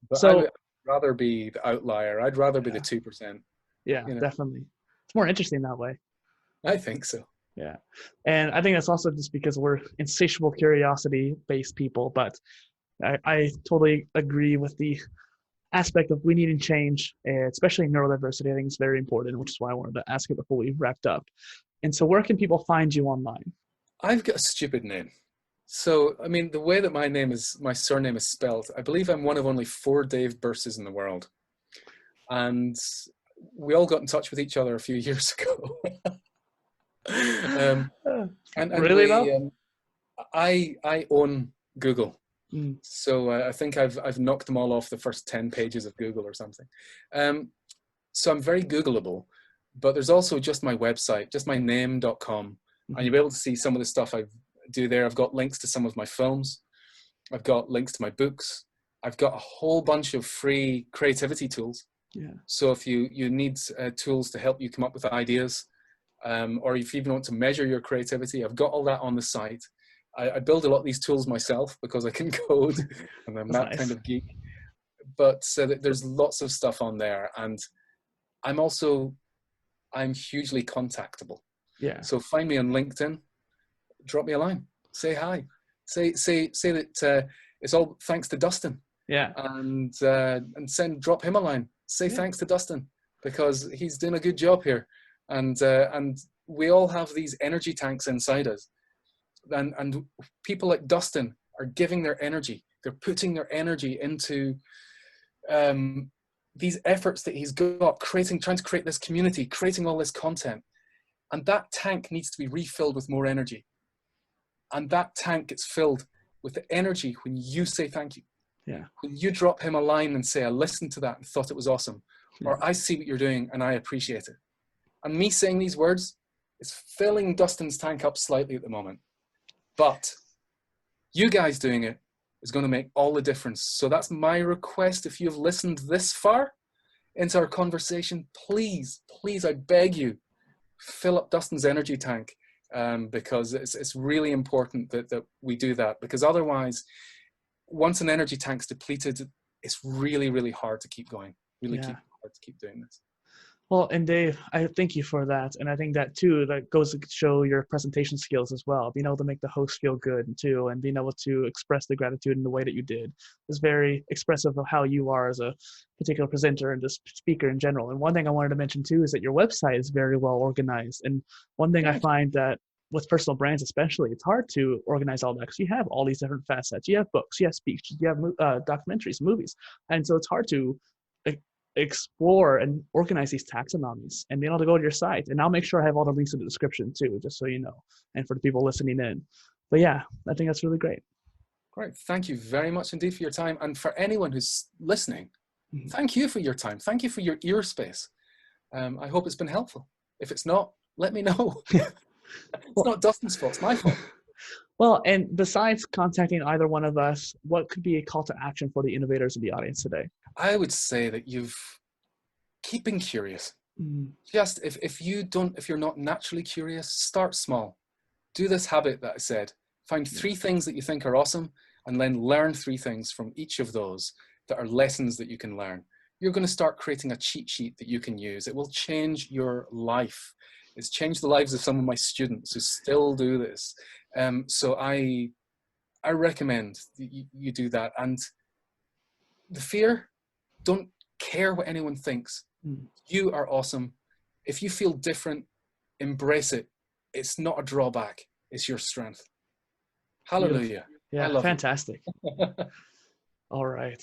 But so, I would rather be the outlier. I'd rather be the 2%. Yeah, you know? Definitely. It's more interesting that way. I think so. Yeah. And I think that's also just because we're insatiable curiosity-based people, but I totally agree with the aspect of we needing change, especially in neurodiversity. I think it's very important, which is why I wanted to ask it before we wrapped up. And so where can people find you online? I've got a stupid name. So, I mean, the way that my surname is spelled, I believe I'm one of only 4 Dave Birsses in the world. And we all got in touch with each other a few years ago. And Really we, though? I own Google. Mm. So I think I've knocked them all off the first 10 pages of Google or something. So I'm very Googleable, but there's also just my website, just my name.com. And you'll be able to see some of the stuff I do there. I've got links to some of my films. I've got links to my books. I've got a whole bunch of free creativity tools. Yeah. So if you need tools to help you come up with ideas, or if you even want to measure your creativity, I've got all that on the site. I build a lot of these tools myself because I can code and I'm that nice. kind of geek. But there's lots of stuff on there. And I'm hugely contactable. Yeah. So find me on LinkedIn, drop me a line, say hi, say that it's all thanks to Dustin. Yeah. And drop him a line, say thanks to Dustin because he's doing a good job here. And we all have these energy tanks inside us. And people like Dustin are giving their energy. They're putting their energy into these efforts that he's got, trying to create this community, creating all this content. And that tank needs to be refilled with more energy. And that tank gets filled with the energy when you say thank you. Yeah. When you drop him a line and say, I listened to that and thought it was awesome. Yeah. Or I see what you're doing and I appreciate it. And me saying these words is filling Dustin's tank up slightly at the moment. But you guys doing it is going to make all the difference. So that's my request. If you've listened this far into our conversation, please, I beg you, fill up Dustin's energy tank, because it's really important that we do that. Because otherwise, once an energy tank's depleted, it's really, really hard to keep going. Hard to keep doing this. Well, and Dave, I thank you for that. And I think that too, that goes to show your presentation skills as well. Being able to make the host feel good too, and being able to express the gratitude in the way that you did is very expressive of how you are as a particular presenter and just speaker in general. And one thing I wanted to mention too is that your website is very well organized. And one thing I find that with personal brands especially, it's hard to organize all that because you have all these different facets. You have books, you have speeches, you have documentaries, movies. And so it's hard to explore and organize these taxonomies and being able to go to your site. And I'll make sure I have all the links in the description too, just so you know, and for the people listening in. But yeah, I think that's really great. Great. Thank you very much indeed for your time. And for anyone who's listening, thank you for your time. Thank you for your ear space. I hope it's been helpful. If it's not, let me know. It's not Dustin's fault, it's my fault. Well, and besides contacting either one of us, what could be a call to action for the innovators in the audience today? I would say that keeping curious. Just if you're not naturally curious, start small. Do this habit that I said. Find 3 things that you think are awesome and then learn 3 things from each of those that are lessons that you can learn. You're going to start creating a cheat sheet that you can use. It will change your life. It's changed the lives of some of my students who still do this. So I recommend you do that. And the fear, don't care what anyone thinks. You are awesome. If you feel different, embrace it. It's not a drawback. It's your strength. Hallelujah. Yeah, I love fantastic. All right.